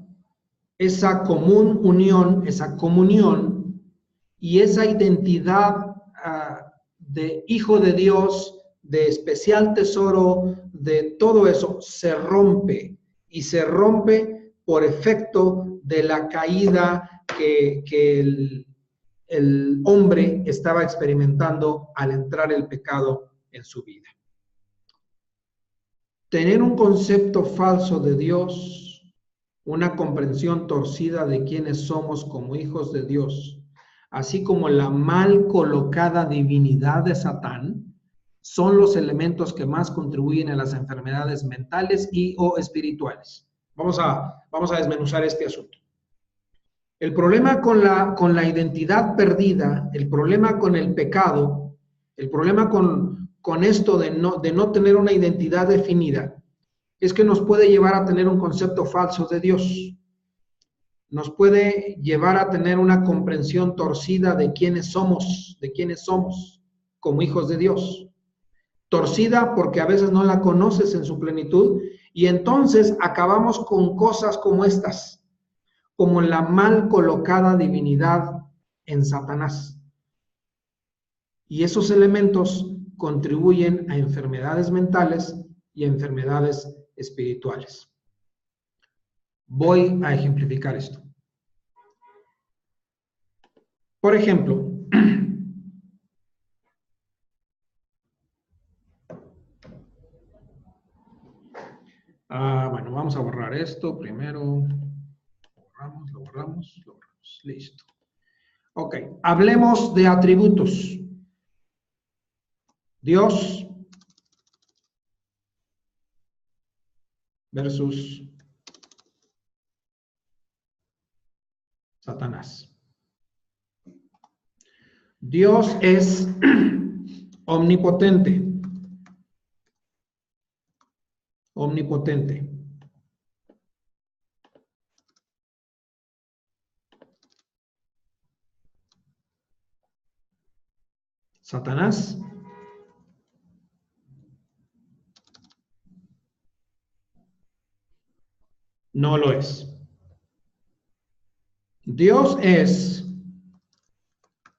esa común unión, esa comunión y esa identidad de hijo de Dios, de especial tesoro, de todo eso, se rompe, y se rompe por efecto de la caída que el hombre estaba experimentando al entrar el pecado en su vida. Tener un concepto falso de Dios, una comprensión torcida de quiénes somos como hijos de Dios, así como la mal colocada divinidad de Satán, son los elementos que más contribuyen a las enfermedades mentales y o espirituales. Vamos a desmenuzar este asunto. El problema con la identidad perdida, el problema con el pecado, el problema con esto de no tener una identidad definida, es que nos puede llevar a tener un concepto falso de Dios. Nos puede llevar a tener una comprensión torcida de quiénes somos como hijos de Dios. Torcida porque a veces no la conoces en su plenitud, y entonces acabamos con cosas como estas, como la mal colocada divinidad en Satanás. Y esos elementos contribuyen a enfermedades mentales y a enfermedades espirituales. Voy a ejemplificar esto. Por ejemplo, bueno, vamos a borrar esto primero. Lo borramos. Listo. Ok, hablemos de atributos. Dios versus Satanás. Dios es omnipotente. Omnipotente. Satanás no lo es. Dios es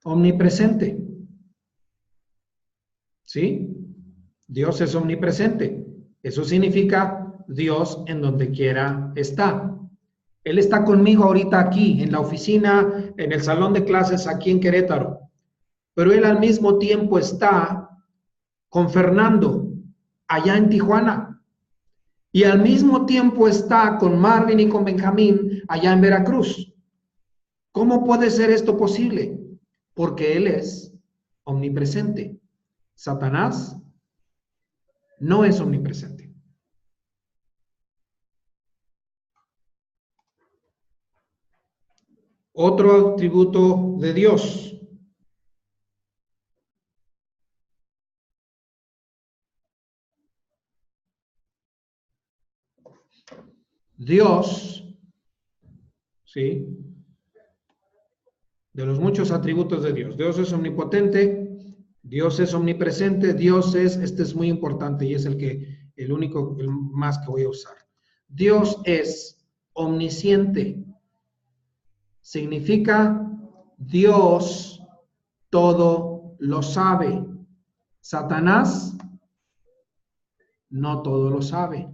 omnipresente. ¿Sí? Dios es omnipresente. Eso significa Dios en donde quiera está. Él está conmigo ahorita aquí, en la oficina, en el salón de clases aquí en Querétaro. Pero Él al mismo tiempo está con Fernando allá en Tijuana. Y al mismo tiempo está con Marvin y con Benjamín allá en Veracruz. ¿Cómo puede ser esto posible? Porque Él es omnipresente. Satanás no es omnipresente. Otro atributo de Dios. Dios, ¿sí? De los muchos atributos de Dios. Dios es omnipotente, Dios es omnipresente, Dios es, este es muy importante y es el único, el más que voy a usar. Dios es omnisciente. Significa Dios todo lo sabe. Satanás no todo lo sabe.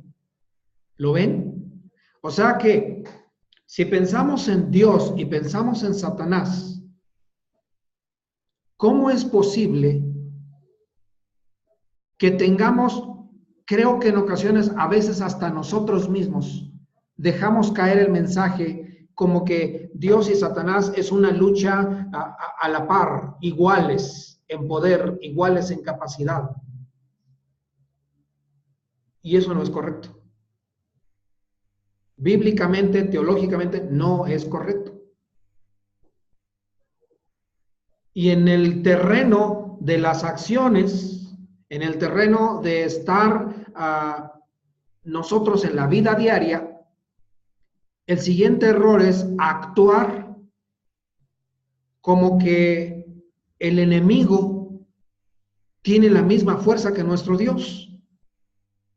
¿Lo ven? O sea que si pensamos en Dios y pensamos en Satanás, ¿cómo es posible que tengamos, creo que en ocasiones, a veces hasta nosotros mismos, dejamos caer el mensaje como que Dios y Satanás es una lucha a la par, iguales en poder, iguales en capacidad? Y eso no es correcto. Bíblicamente, teológicamente, no es correcto. Y en el terreno de las acciones, en el terreno de estar nosotros en la vida diaria, el siguiente error es actuar como que el enemigo tiene la misma fuerza que nuestro Dios.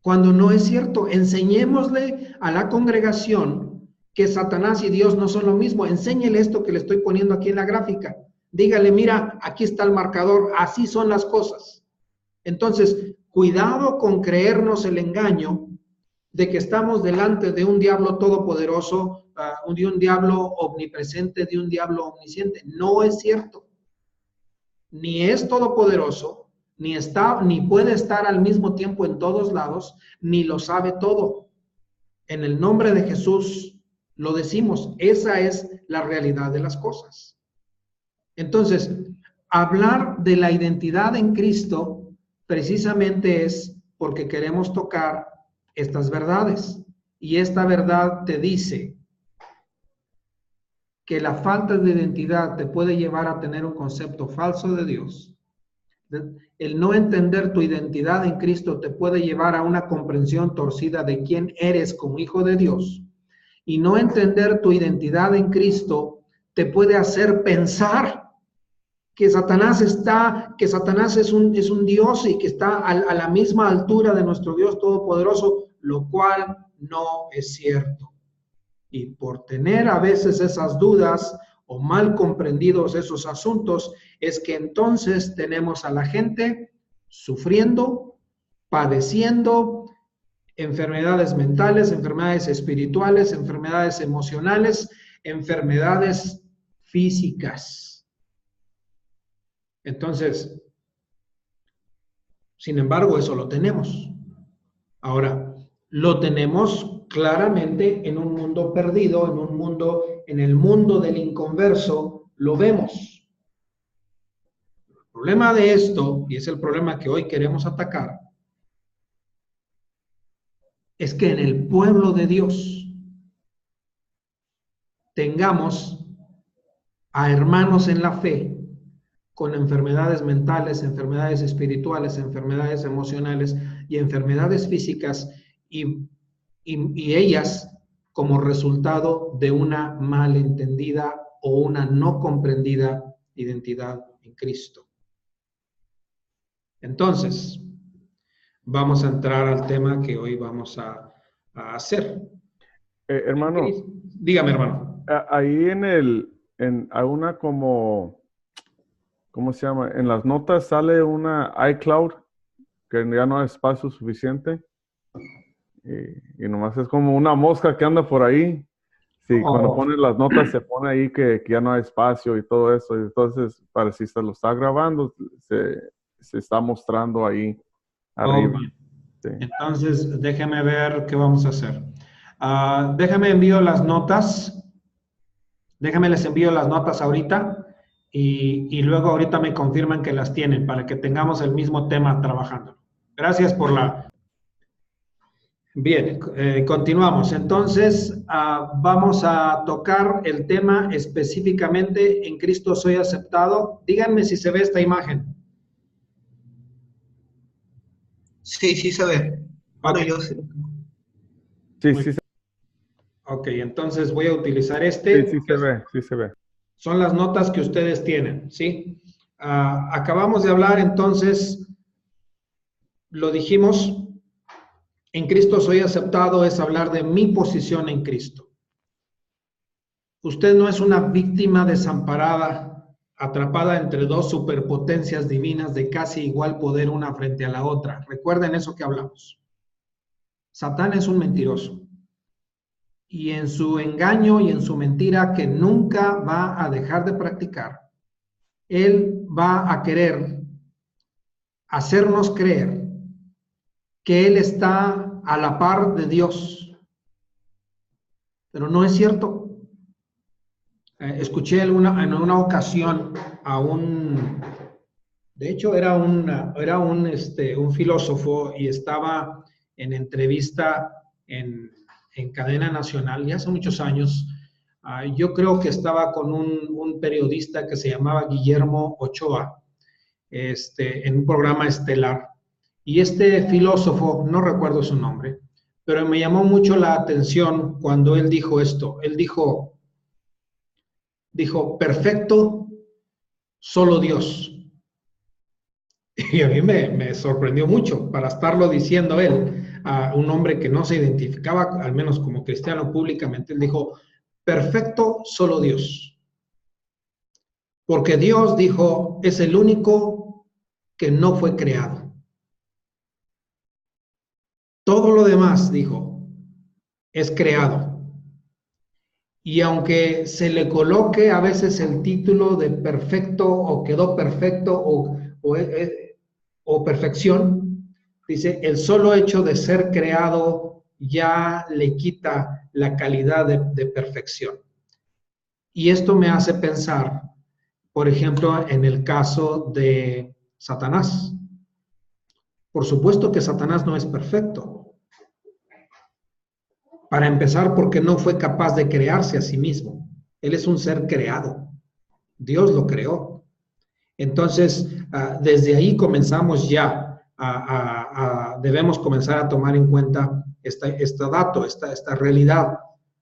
Cuando no es cierto, enseñémosle a la congregación que Satanás y Dios no son lo mismo. Enséñele esto que le estoy poniendo aquí en la gráfica. Dígale, mira, aquí está el marcador, así son las cosas. Entonces, cuidado con creernos el engaño de que estamos delante de un diablo todopoderoso, de un diablo omnipresente, de un diablo omnisciente. No es cierto. Ni es todopoderoso, ni puede estar al mismo tiempo en todos lados, ni lo sabe todo. En el nombre de Jesús lo decimos, esa es la realidad de las cosas. Entonces, hablar de la identidad en Cristo precisamente es porque queremos tocar estas verdades. Y esta verdad te dice que la falta de identidad te puede llevar a tener un concepto falso de Dios. El no entender tu identidad en Cristo te puede llevar a una comprensión torcida de quién eres como hijo de Dios. Y no entender tu identidad en Cristo te puede hacer pensar que Satanás es un Dios y que está a la misma altura de nuestro Dios Todopoderoso, lo cual no es cierto. Y por tener a veces esas dudas o mal comprendidos esos asuntos, es que entonces tenemos a la gente sufriendo, padeciendo enfermedades mentales, enfermedades espirituales, enfermedades emocionales, enfermedades físicas. Entonces, sin embargo, eso lo tenemos. Ahora, lo tenemos claramente en un mundo perdido, en el mundo del inconverso, lo vemos. El problema de esto, y es el problema que hoy queremos atacar, es que en el pueblo de Dios tengamos a hermanos en la fe con enfermedades mentales, enfermedades espirituales, enfermedades emocionales y enfermedades físicas, y ellas como resultado de una malentendida o una no comprendida identidad en Cristo. Entonces, vamos a entrar al tema que hoy vamos a hacer. Hermano, dígame, hermano. Ahí hay una como, ¿cómo se llama? En las notas sale una iCloud que ya no hay espacio suficiente. Y nomás es como una mosca que anda por ahí. Sí, cuando pones las notas se pone ahí que ya no hay espacio y todo eso. Y entonces, para si se lo está grabando, se está mostrando ahí arriba. Sí. Entonces, déjeme ver qué vamos a hacer. Déjame envío las notas. Déjame les envío las notas ahorita y luego ahorita me confirman que las tienen para que tengamos el mismo tema trabajando. Gracias por la... Bien, continuamos. Entonces, vamos a tocar el tema específicamente en Cristo soy aceptado. Díganme si se ve esta imagen. Sí, sí se ve. Bueno, Okay. yo sí. Sí. Ok, entonces voy a utilizar este. Sí se ve. Son las notas que ustedes tienen, ¿sí? Acabamos de hablar, entonces, lo dijimos, en Cristo soy aceptado, es hablar de mi posición en Cristo. Usted no es una víctima desamparada, atrapada entre dos superpotencias divinas de casi igual poder una frente a la otra. Recuerden eso que hablamos. Satán es un mentiroso. Y en su engaño y en su mentira que nunca va a dejar de practicar, él va a querer hacernos creer que él está a la par de Dios. Pero no es cierto. Escuché en una ocasión a de hecho era un filósofo y estaba en entrevista en cadena nacional, ya hace muchos años. Yo creo que estaba con un periodista que se llamaba Guillermo Ochoa, en un programa estelar. Y este filósofo, no recuerdo su nombre, pero me llamó mucho la atención cuando él dijo esto. Él dijo, perfecto, solo Dios. Y a mí me sorprendió mucho para estarlo diciendo él, a un hombre que no se identificaba, al menos como cristiano públicamente. Él dijo, perfecto, solo Dios. Porque Dios, dijo, es el único que no fue creado. Todo lo demás, dijo, es creado. Y aunque se le coloque a veces el título de perfecto o quedó perfecto o perfección, dice, el solo hecho de ser creado ya le quita la calidad de perfección. Y esto me hace pensar, por ejemplo, en el caso de Satanás. Por supuesto que Satanás no es perfecto. Para empezar, porque no fue capaz de crearse a sí mismo. Él es un ser creado. Dios lo creó. Entonces, desde ahí comenzamos ya, debemos comenzar a tomar en cuenta este dato, esta realidad.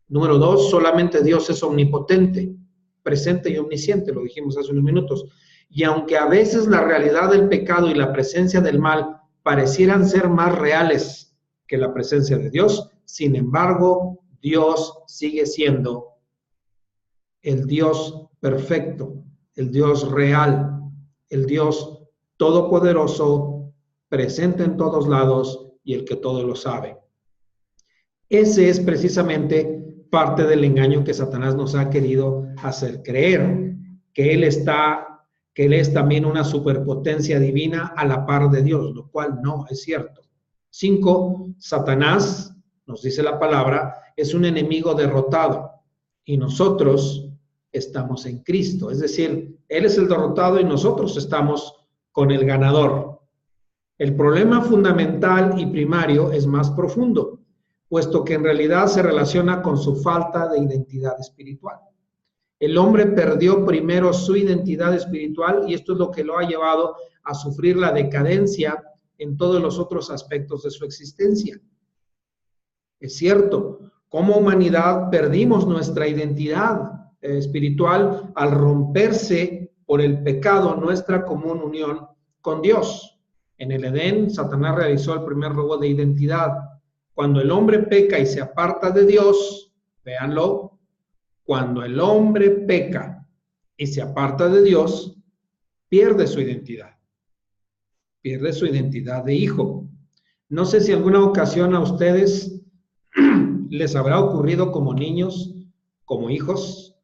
Número 2, solamente Dios es omnipotente, presente y omnisciente, lo dijimos hace unos minutos. Y aunque a veces la realidad del pecado y la presencia del mal parecieran ser más reales que la presencia de Dios, sin embargo, Dios sigue siendo el Dios perfecto, el Dios real, el Dios todopoderoso, presente en todos lados y el que todo lo sabe. Ese es precisamente parte del engaño que Satanás nos ha querido hacer creer, que Él es también una superpotencia divina a la par de Dios, lo cual no es cierto. 5, Satanás, nos dice la palabra, es un enemigo derrotado y nosotros estamos en Cristo. Es decir, Él es el derrotado y nosotros estamos con el ganador. El problema fundamental y primario es más profundo, puesto que en realidad se relaciona con su falta de identidad espiritual. El hombre perdió primero su identidad espiritual y esto es lo que lo ha llevado a sufrir la decadencia en todos los otros aspectos de su existencia. Es cierto, como humanidad perdimos nuestra identidad espiritual al romperse por el pecado nuestra común unión con Dios. En el Edén, Satanás realizó el primer robo de identidad. Cuando el hombre peca y se aparta de Dios, véanlo, cuando el hombre peca y se aparta de Dios, pierde su identidad. Pierde su identidad de hijo. No sé si alguna ocasión a ustedes les habrá ocurrido como niños, como hijos,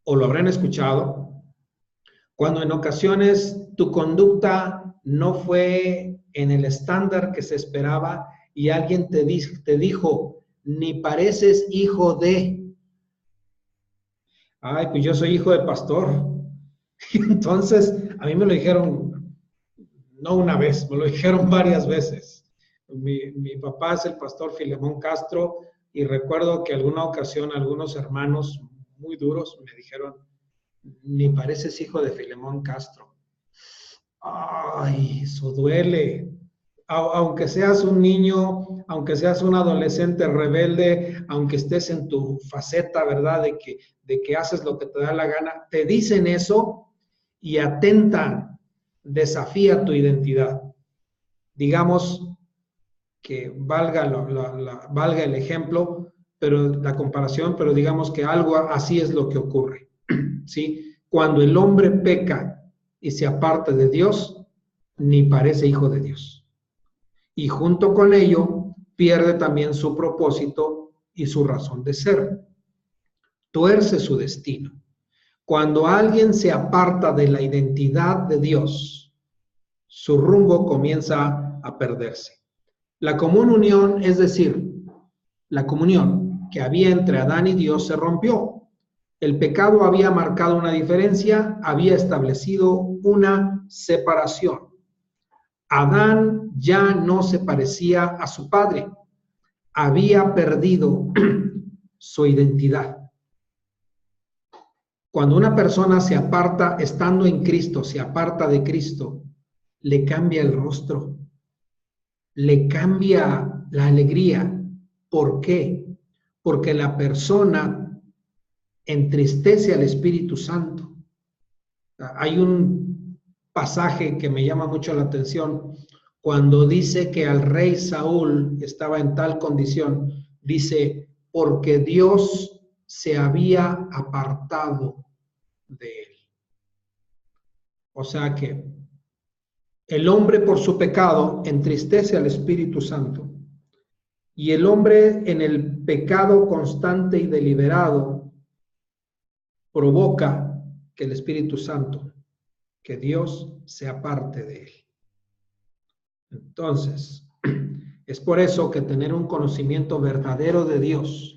o lo habrán escuchado, cuando en ocasiones tu conducta no fue en el estándar que se esperaba y alguien te dijo, ni pareces hijo de... Ay, pues yo soy hijo de pastor. Entonces, a mí me lo dijeron, no una vez, me lo dijeron varias veces. Mi papá es el pastor Filemón Castro y recuerdo que alguna ocasión algunos hermanos muy duros me dijeron, ni pareces hijo de Filemón Castro. Ay, eso duele. Aunque seas un niño, aunque seas un adolescente rebelde, aunque estés en tu faceta, ¿verdad? De que haces lo que te da la gana, te dicen eso y atentan, desafía tu identidad. Digamos que valga el ejemplo, pero la comparación, pero digamos que algo así es lo que ocurre, ¿sí? Cuando el hombre peca y se aparta de Dios, ni parece hijo de Dios. Y junto con ello, pierde también su propósito y su razón de ser. Tuerce su destino. Cuando alguien se aparta de la identidad de Dios, su rumbo comienza a perderse. La común unión, es decir, la comunión que había entre Adán y Dios se rompió. El pecado había marcado una diferencia, había establecido una separación. Adán ya no se parecía a su padre, había perdido su identidad. Cuando una persona se aparta, estando en Cristo, se aparta de Cristo, le cambia el rostro, le cambia la alegría. ¿Por qué? Porque la persona entristece al Espíritu Santo. Hay un pasaje que me llama mucho la atención cuando dice que al rey Saúl estaba en tal condición, dice, porque Dios se había apartado de él. O sea que el hombre por su pecado entristece al Espíritu Santo y el hombre en el pecado constante y deliberado provoca que el Espíritu Santo, que Dios se aparte de él. Entonces, es por eso que tener un conocimiento verdadero de Dios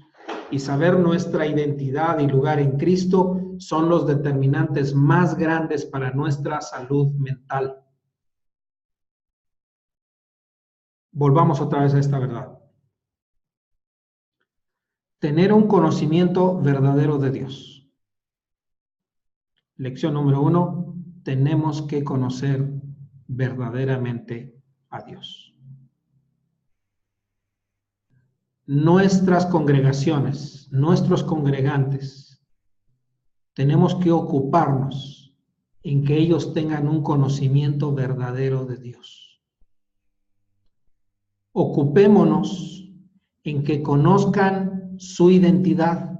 y saber nuestra identidad y lugar en Cristo son los determinantes más grandes para nuestra salud mental. Volvamos otra vez a esta verdad. Tener un conocimiento verdadero de Dios. Lección número 1, tenemos que conocer verdaderamente a Dios. Nuestras congregaciones, nuestros congregantes, tenemos que ocuparnos en que ellos tengan un conocimiento verdadero de Dios. Ocupémonos en que conozcan su identidad.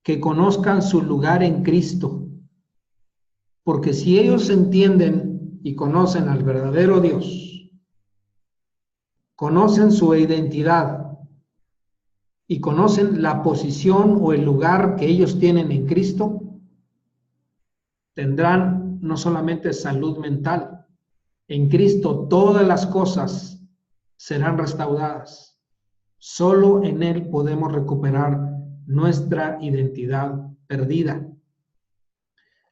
que conozcan su lugar en Cristo. Porque si ellos entienden y conocen al verdadero Dios, conocen su identidad y conocen la posición o el lugar que ellos tienen en Cristo, tendrán no solamente salud mental, en Cristo todas las cosas serán restauradas. Solo en Él podemos recuperar nuestra identidad perdida.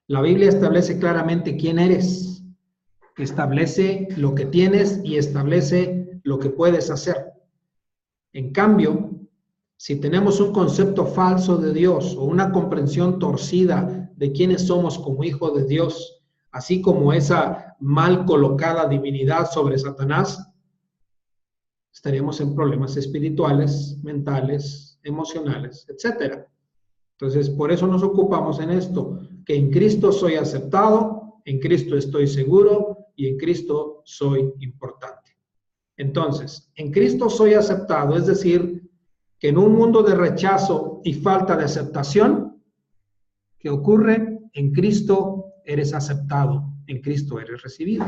La Biblia establece claramente quién eres, establece lo que tienes y establece lo que puedes hacer. En cambio, si tenemos un concepto falso de Dios o una comprensión torcida de quiénes somos como hijos de Dios, así como esa mal colocada divinidad sobre Satanás, estaríamos en problemas espirituales, mentales, emocionales, etc. Entonces, por eso nos ocupamos en esto, que en Cristo soy aceptado, en Cristo estoy seguro y en Cristo soy importante. Entonces, en Cristo soy aceptado, es decir, que en un mundo de rechazo y falta de aceptación, ¿qué ocurre? En Cristo eres aceptado, en Cristo eres recibido.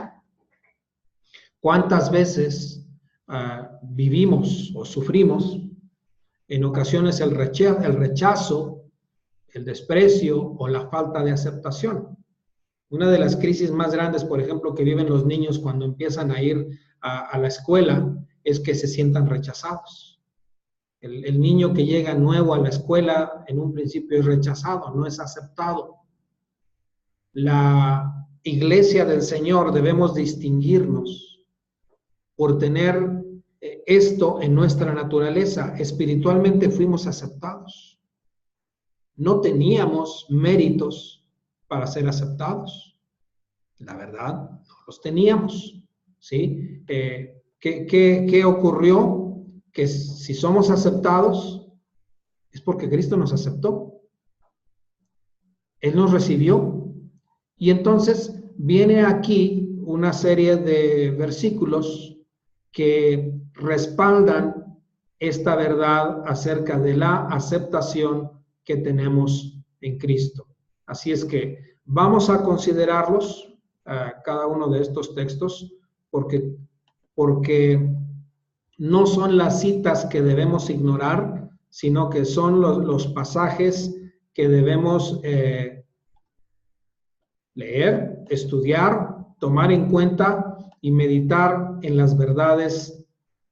¿Cuántas veces vivimos o sufrimos en ocasiones el rechazo, el desprecio o la falta de aceptación? Una de las crisis más grandes, por ejemplo, que viven los niños cuando empiezan a ir a la escuela es que se sientan rechazados. El niño que llega nuevo a la escuela en un principio es rechazado, no es aceptado. La iglesia del Señor debemos distinguirnos por tener esto en nuestra naturaleza. Espiritualmente fuimos aceptados. No teníamos méritos para ser aceptados. La verdad, no los teníamos. ¿Sí? ¿Qué ocurrió? Que si somos aceptados es porque Cristo nos aceptó. Él nos recibió. Y entonces viene aquí una serie de versículos que respaldan esta verdad acerca de la aceptación que tenemos en Cristo. Así es que vamos a considerarlos, cada uno de estos textos, porque no son las citas que debemos ignorar, sino que son los pasajes que debemos leer, estudiar, tomar en cuenta y meditar en las verdades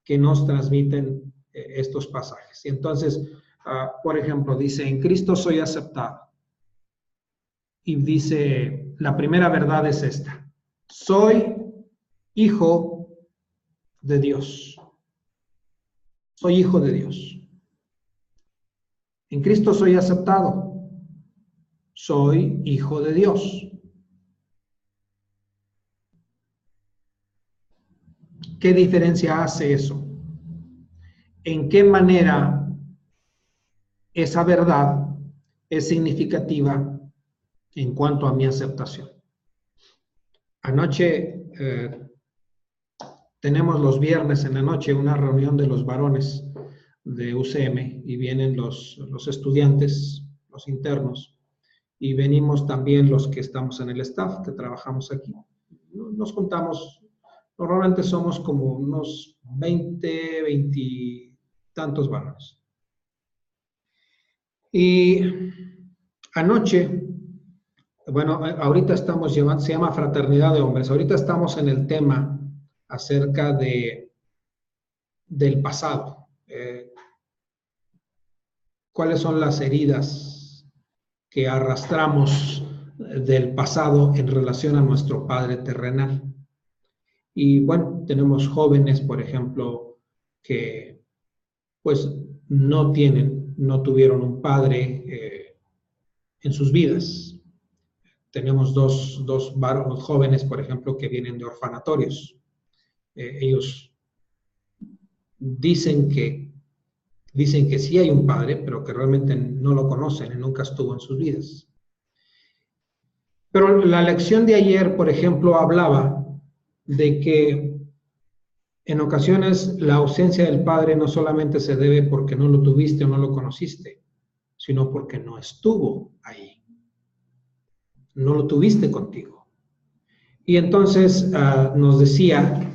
que nos transmiten estos pasajes. Y entonces, por ejemplo, dice, en Cristo soy aceptado. Y dice, la primera verdad es esta: soy hijo de Dios. Soy hijo de Dios. En Cristo soy aceptado. Soy hijo de Dios. ¿Qué diferencia hace eso? ¿En qué manera esa verdad es significativa en cuanto a mi aceptación? Anoche tenemos los viernes en la noche una reunión de los varones de UCM y vienen los estudiantes, los internos, y venimos también los que estamos en el staff, que trabajamos aquí. Nos juntamos, normalmente somos como unos 20 y tantos varones. Y anoche, bueno, ahorita estamos llevando, se llama Fraternidad de Hombres, ahorita estamos en el tema acerca del pasado. ¿Cuáles son las heridas que arrastramos del pasado en relación a nuestro Padre terrenal? Y bueno, tenemos jóvenes, por ejemplo, que pues no tuvieron un padre en sus vidas. Tenemos dos jóvenes, por ejemplo, que vienen de orfanatorios. Ellos dicen que sí hay un padre, pero que realmente no lo conocen y nunca estuvo en sus vidas. Pero la lección de ayer, por ejemplo, hablaba de que en ocasiones la ausencia del padre no solamente se debe porque no lo tuviste o no lo conociste, sino porque no estuvo ahí. No lo tuviste contigo. Y entonces nos decía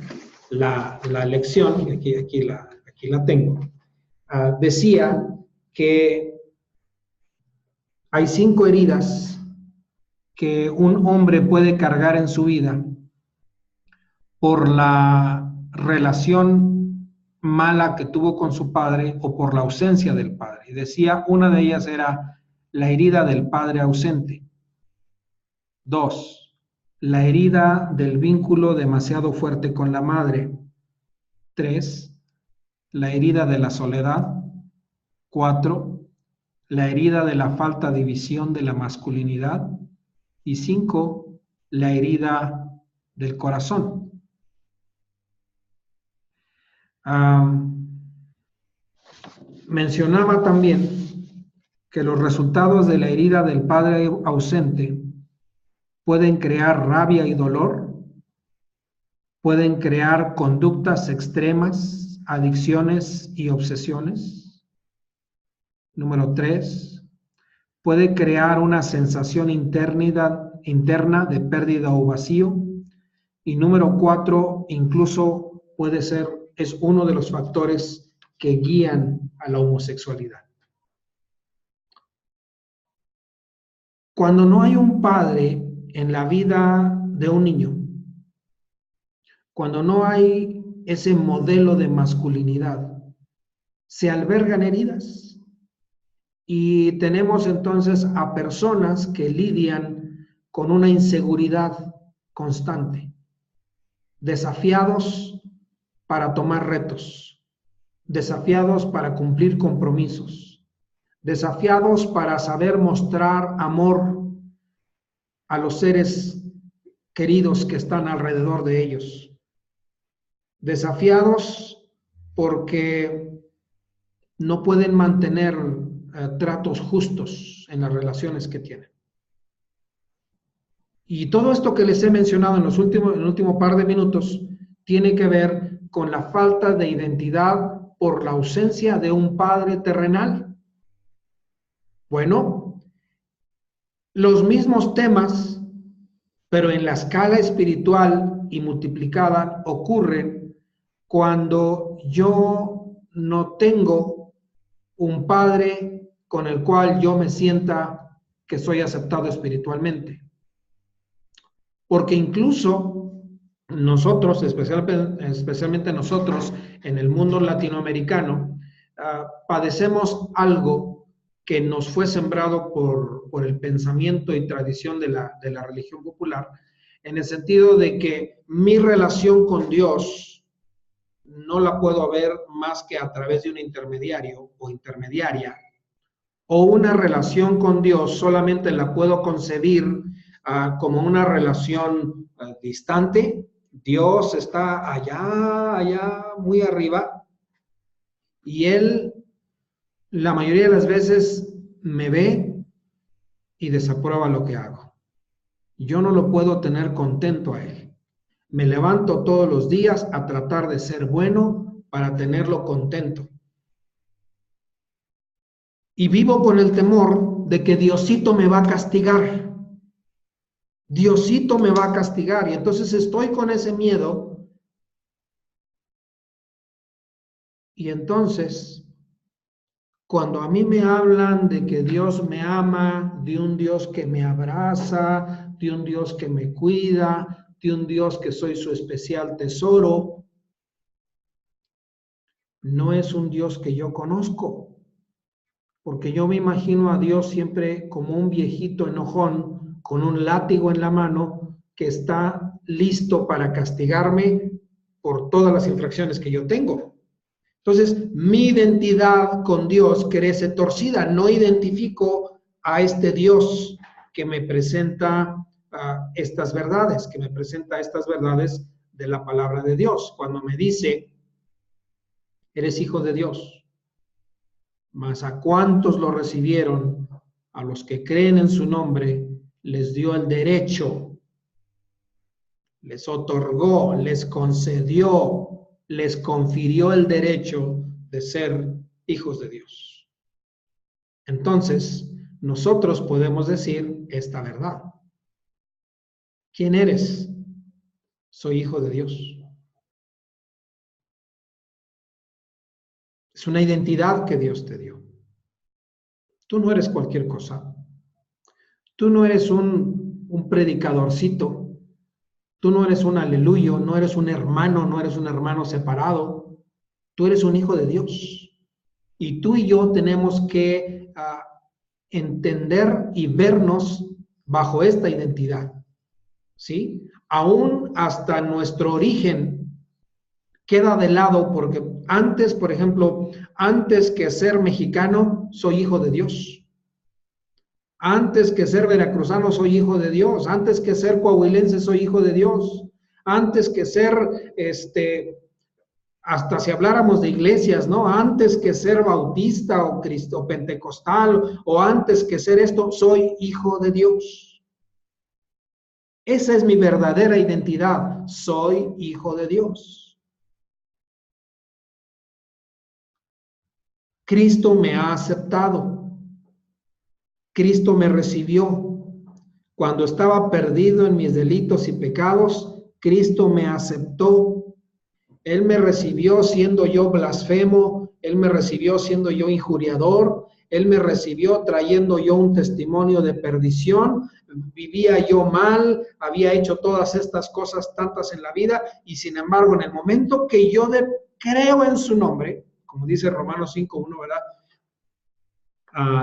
la lección, y aquí la tengo, decía que hay 5 heridas que un hombre puede cargar en su vida por la relación mala que tuvo con su padre o por la ausencia del padre. Y decía, una de ellas era la herida del padre ausente. 2, la herida del vínculo demasiado fuerte con la madre. 3, la herida de la soledad. 4, la herida de la falta de visión de la masculinidad. Y 5, la herida del corazón. Mencionaba también que los resultados de la herida del padre ausente pueden crear rabia y dolor, pueden crear conductas extremas, adicciones y obsesiones. Número 3, puede crear una sensación interna de pérdida o vacío. Y número 4, incluso puede ser, es uno de los factores que guían a la homosexualidad. Cuando no hay un padre en la vida de un niño, cuando no hay ese modelo de masculinidad, se albergan heridas y tenemos entonces a personas que lidian con una inseguridad constante, desafiados para tomar retos, desafiados para cumplir compromisos, desafiados para saber mostrar amor a los seres queridos que están alrededor de ellos, desafiados porque no pueden mantener tratos justos en las relaciones que tienen. Y todo esto que les he mencionado en el último par de minutos tiene que ver con la falta de identidad por la ausencia de un padre terrenal. Bueno, los mismos temas, pero en la escala espiritual y multiplicada, ocurren cuando yo no tengo un padre con el cual yo me sienta que soy aceptado espiritualmente. Porque incluso nosotros, especialmente nosotros en el mundo latinoamericano, padecemos algo que nos fue sembrado por el pensamiento y tradición de la religión popular, en el sentido de que mi relación con Dios no la puedo ver más que a través de un intermediario o intermediaria, o una relación con Dios solamente la puedo concebir como una relación distante. Dios está allá muy arriba y Él la mayoría de las veces me ve y desaprueba lo que hago. Yo no lo puedo tener contento a Él. Me levanto todos los días a tratar de ser bueno para tenerlo contento. Y vivo con el temor de que Diosito me va a castigar. Diosito me va a castigar. Y entonces estoy con ese miedo. Y entonces, cuando a mí me hablan de que Dios me ama, de un Dios que me abraza, de un Dios que me cuida, de un Dios que soy su especial tesoro, no es un Dios que yo conozco. Porque yo me imagino a Dios siempre como un viejito enojón con un látigo en la mano que está listo para castigarme por todas las infracciones que yo tengo. Entonces, mi identidad con Dios crece torcida. No identifico a este Dios que me presenta estas verdades, de la palabra de Dios. Cuando me dice, eres hijo de Dios. Mas a cuantos lo recibieron, a los que creen en su nombre, les dio el derecho, les otorgó, les concedió, les confirió el derecho de ser hijos de Dios. Entonces, nosotros podemos decir esta verdad. ¿Quién eres? Soy hijo de Dios. Es una identidad que Dios te dio. Tú no eres cualquier cosa. Tú no eres un predicadorcito. Tú no eres un aleluyo, no eres un hermano separado. Tú eres un hijo de Dios. Y tú y yo tenemos que entender y vernos bajo esta identidad. ¿Sí? Aún hasta nuestro origen queda de lado, porque antes, por ejemplo, antes que ser mexicano, soy hijo de Dios. Antes que ser veracruzano, soy hijo de Dios. Antes que ser coahuilense, soy hijo de Dios. Antes que ser, hasta si habláramos de iglesias, ¿no? Antes que ser bautista o pentecostal, o antes que ser esto, soy hijo de Dios. Esa es mi verdadera identidad. Soy hijo de Dios. Cristo me ha aceptado. Cristo me recibió. Cuando estaba perdido en mis delitos y pecados, Cristo me aceptó. Él me recibió siendo yo blasfemo. Él me recibió siendo yo injuriador. Él me recibió trayendo yo un testimonio de perdición. Vivía yo mal, había hecho todas estas cosas tantas en la vida, y sin embargo, en el momento que yo creo en su nombre, como dice Romanos 5:1, ¿verdad?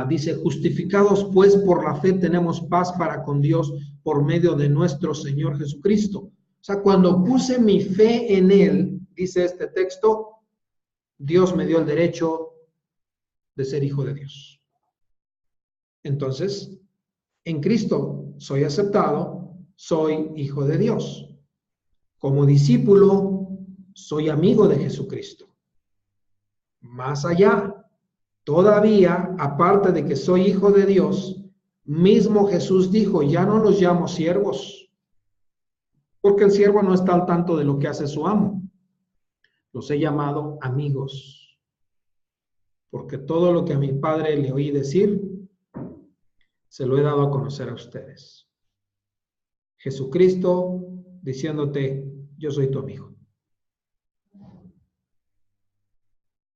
Dice, justificados pues por la fe tenemos paz para con Dios por medio de nuestro Señor Jesucristo. O sea, cuando puse mi fe en Él, dice este texto, Dios me dio el derecho de ser hijo de Dios. Entonces, en Cristo soy aceptado, soy hijo de Dios. Como discípulo, soy amigo de Jesucristo. Más allá, todavía, aparte de que soy hijo de Dios, mismo Jesús dijo, ya no los llamo siervos, porque el siervo no está al tanto de lo que hace su amo. Los he llamado amigos, porque todo lo que a mi Padre le oí decir, se lo he dado a conocer a ustedes. Jesucristo diciéndote, yo soy tu amigo.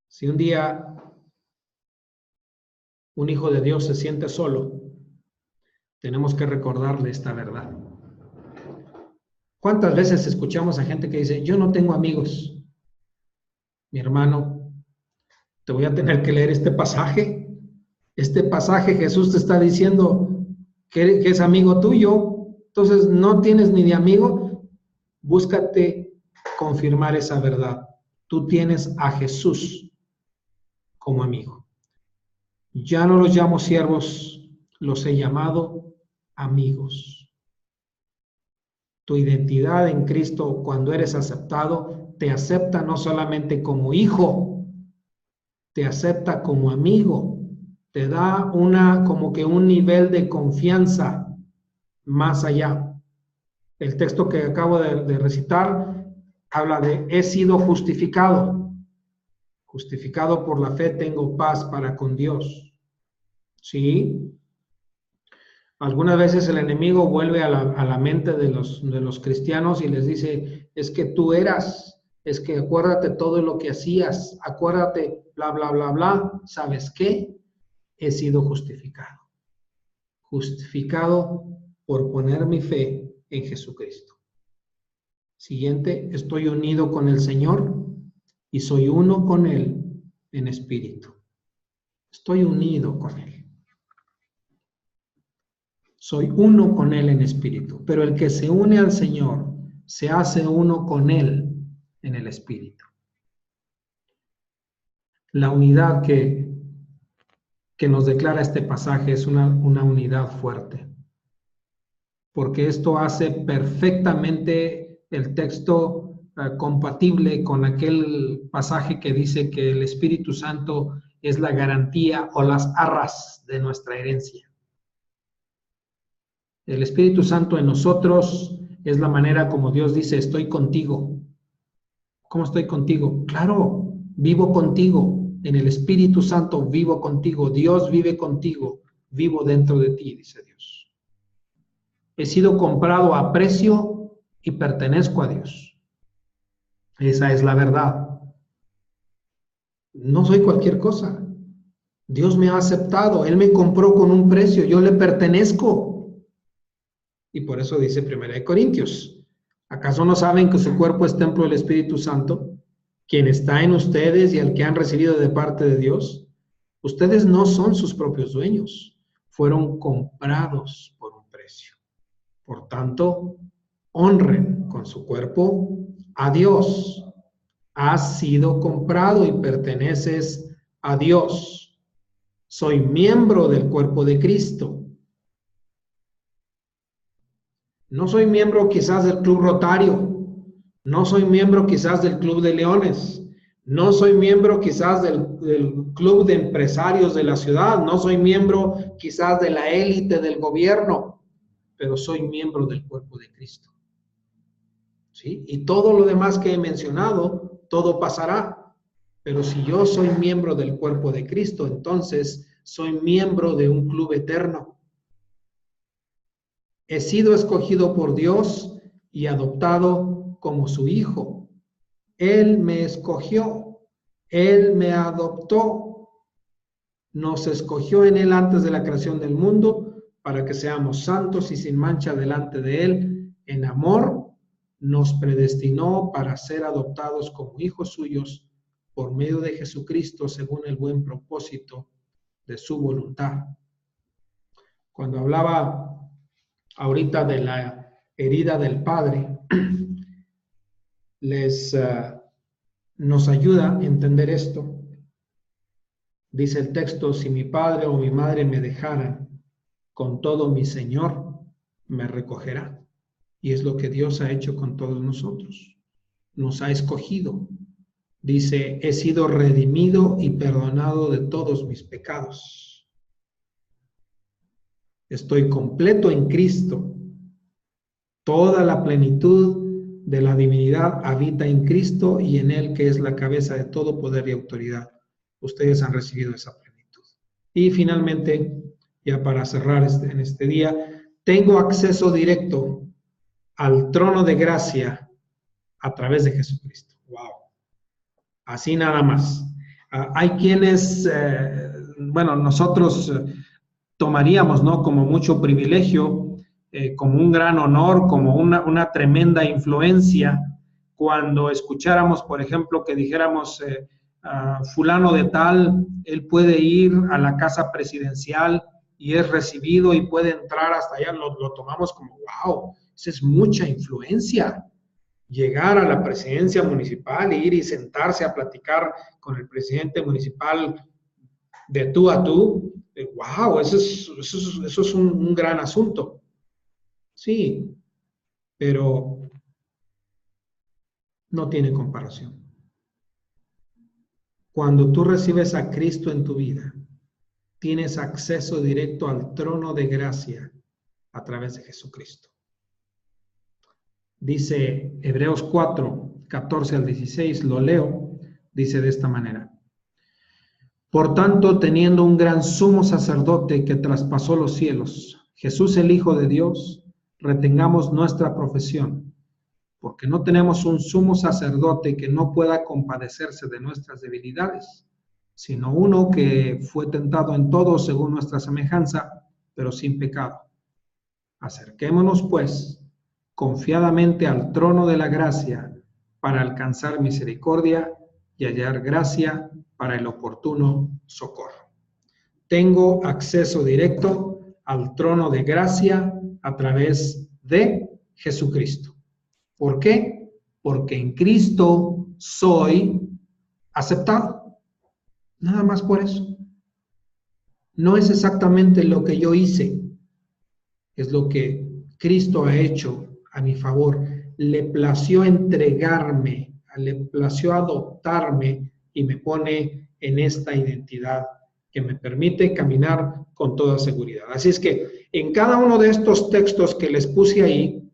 Si un día un hijo de Dios se siente solo, tenemos que recordarle esta verdad. ¿Cuántas veces escuchamos a gente que dice, yo no tengo amigos? Mi hermano, te voy a tener que leer este pasaje. Este pasaje Jesús te está diciendo que es amigo tuyo. Entonces, no tienes ni de amigo. Búscate confirmar esa verdad. Tú tienes a Jesús como amigo. Ya no los llamo siervos, los he llamado amigos. Tu identidad en Cristo, cuando eres aceptado, te acepta no solamente como hijo, te acepta como amigo, te da como que un nivel de confianza más allá. El texto que acabo de recitar habla de he sido justificado. Justificado por la fe tengo paz para con Dios. ¿Sí? Algunas veces el enemigo vuelve a la mente de los cristianos y les dice, es que tú eras, es que acuérdate todo lo que hacías, acuérdate, bla, bla, bla, bla. ¿Sabes qué? He sido justificado. Justificado por poner mi fe en Jesucristo. Siguiente, estoy unido con el Señor y soy uno con Él en espíritu. Estoy unido con Él. Soy uno con Él en espíritu. Pero el que se une al Señor se hace uno con Él en el espíritu. La unidad que nos declara este pasaje es una unidad fuerte. Porque esto hace perfectamente el texto compatible con aquel pasaje que dice que el Espíritu Santo es la garantía o las arras de nuestra herencia. El Espíritu Santo en nosotros es la manera como Dios dice, estoy contigo. ¿Cómo estoy contigo? Claro, vivo contigo. en el Espíritu Santo vivo contigo, Dios vive contigo, vivo dentro de ti, dice Dios. He sido comprado a precio y pertenezco a Dios. Esa es la verdad. No soy cualquier cosa. Dios me ha aceptado, Él me compró con un precio, yo le pertenezco. Y por eso dice 1 Corintios, ¿acaso no saben que su cuerpo es templo del Espíritu Santo, quien está en ustedes y al que han recibido de parte de Dios? Ustedes no son sus propios dueños, fueron comprados por un precio. Por tanto, honren con su cuerpo a Dios. Has sido comprado y perteneces a Dios. Soy miembro del cuerpo de Cristo. No soy miembro quizás del Club Rotario, no soy miembro quizás del Club de Leones, no soy miembro quizás del Club de Empresarios de la ciudad, no soy miembro quizás de la élite del gobierno, pero soy miembro del cuerpo de Cristo. ¿Sí? Y todo lo demás que he mencionado, todo pasará. Pero si yo soy miembro del cuerpo de Cristo, entonces soy miembro de un club eterno. He sido escogido por Dios y adoptado como su hijo. Él me escogió, Él me adoptó. Nos escogió en Él antes de la creación del mundo para que seamos santos y sin mancha delante de Él. En amor nos predestinó para ser adoptados como hijos suyos por medio de Jesucristo según el buen propósito de su voluntad. Cuando hablaba ahorita de la herida del Padre, nos ayuda a entender esto. Dice el texto, si mi padre o mi madre me dejaran, con todo mi Señor me recogerá. Y es lo que Dios ha hecho con todos nosotros. Nos ha escogido. Dice, he sido redimido y perdonado de todos mis pecados. Estoy completo en Cristo. Toda la plenitud de la divinidad habita en Cristo y en Él, que es la cabeza de todo poder y autoridad. Ustedes han recibido esa plenitud. Y finalmente, ya para cerrar en este día, tengo acceso directo al trono de gracia a través de Jesucristo. ¡Wow! Así nada más. Hay quienes, nosotros tomaríamos, ¿no?, como mucho privilegio, como un gran honor, como una tremenda influencia, cuando escucháramos, por ejemplo, que dijéramos, fulano de tal, él puede ir a la casa presidencial y es recibido y puede entrar hasta allá, lo tomamos como, wow, esa es mucha influencia. Llegar a la presidencia municipal, ir y sentarse a platicar con el presidente municipal de tú a tú, wow, eso es un gran asunto. Sí, pero no tiene comparación. Cuando tú recibes a Cristo en tu vida, tienes acceso directo al trono de gracia a través de Jesucristo. Dice Hebreos 4, 14 al 16, lo leo, dice de esta manera. Por tanto, teniendo un gran sumo sacerdote que traspasó los cielos, Jesús el Hijo de Dios, retengamos nuestra profesión, porque no tenemos un sumo sacerdote que no pueda compadecerse de nuestras debilidades, sino uno que fue tentado en todo según nuestra semejanza, pero sin pecado. Acerquémonos, pues, confiadamente al trono de la gracia para alcanzar misericordia y hallar gracia para el oportuno socorro. Tengo acceso directo al trono de gracia a través de Jesucristo. ¿Por qué? Porque en Cristo soy aceptado. Nada más por eso. No es exactamente lo que yo hice, es lo que Cristo ha hecho a mi favor. Le plació entregarme, le plació adoptarme y me pone en esta identidad que me permite caminar con toda seguridad. Así es que en cada uno de estos textos que les puse ahí,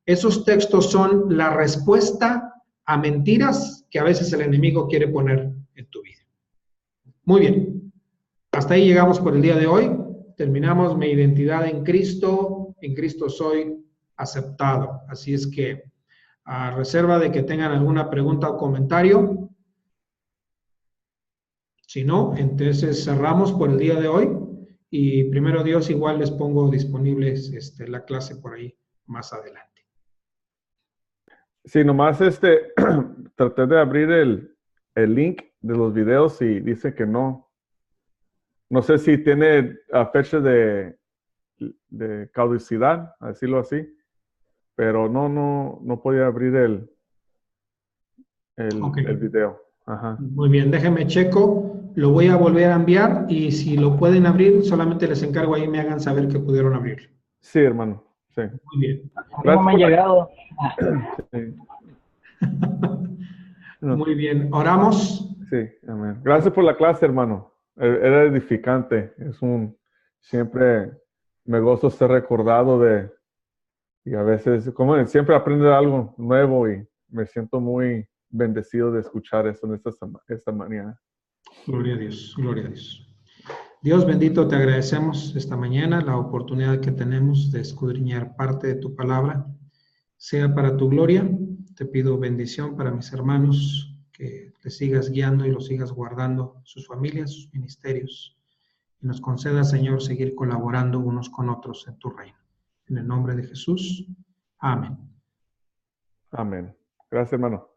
esos textos son la respuesta a mentiras que a veces el enemigo quiere poner en tu vida. Muy bien. Hasta ahí llegamos por el día de hoy. Terminamos mi identidad en Cristo soy aceptado. Así es que, a reserva de que tengan alguna pregunta o comentario, si no, entonces cerramos por el día de hoy y primero Dios igual les pongo disponibles la clase por ahí más adelante. Sí, nomás traté de abrir el link de los videos y dice que no. No sé si tiene fecha de caducidad, a decirlo así, pero no podía abrir Okay. el video. Ajá. Muy bien, déjenme checo, lo voy a volver a enviar y si lo pueden abrir, solamente les encargo ahí me hagan saber que pudieron abrirlo. Sí, hermano. Sí. Muy bien. No me han llegado. Sí. No. Muy bien, oramos. Sí, amén. Gracias por la clase, hermano. Era edificante. Siempre me gozo ser recordado y a veces, como siempre aprender algo nuevo y me siento muy bendecido de escuchar eso en esta mañana. Gloria a Dios, gloria a Dios. Dios bendito, te agradecemos esta mañana la oportunidad que tenemos de escudriñar parte de tu palabra. Sea para tu gloria. Te pido bendición para mis hermanos, que te sigas guiando y los sigas guardando, sus familias, sus ministerios. Y nos conceda, Señor, seguir colaborando unos con otros en tu reino. En el nombre de Jesús. Amén. Amén. Gracias, hermano.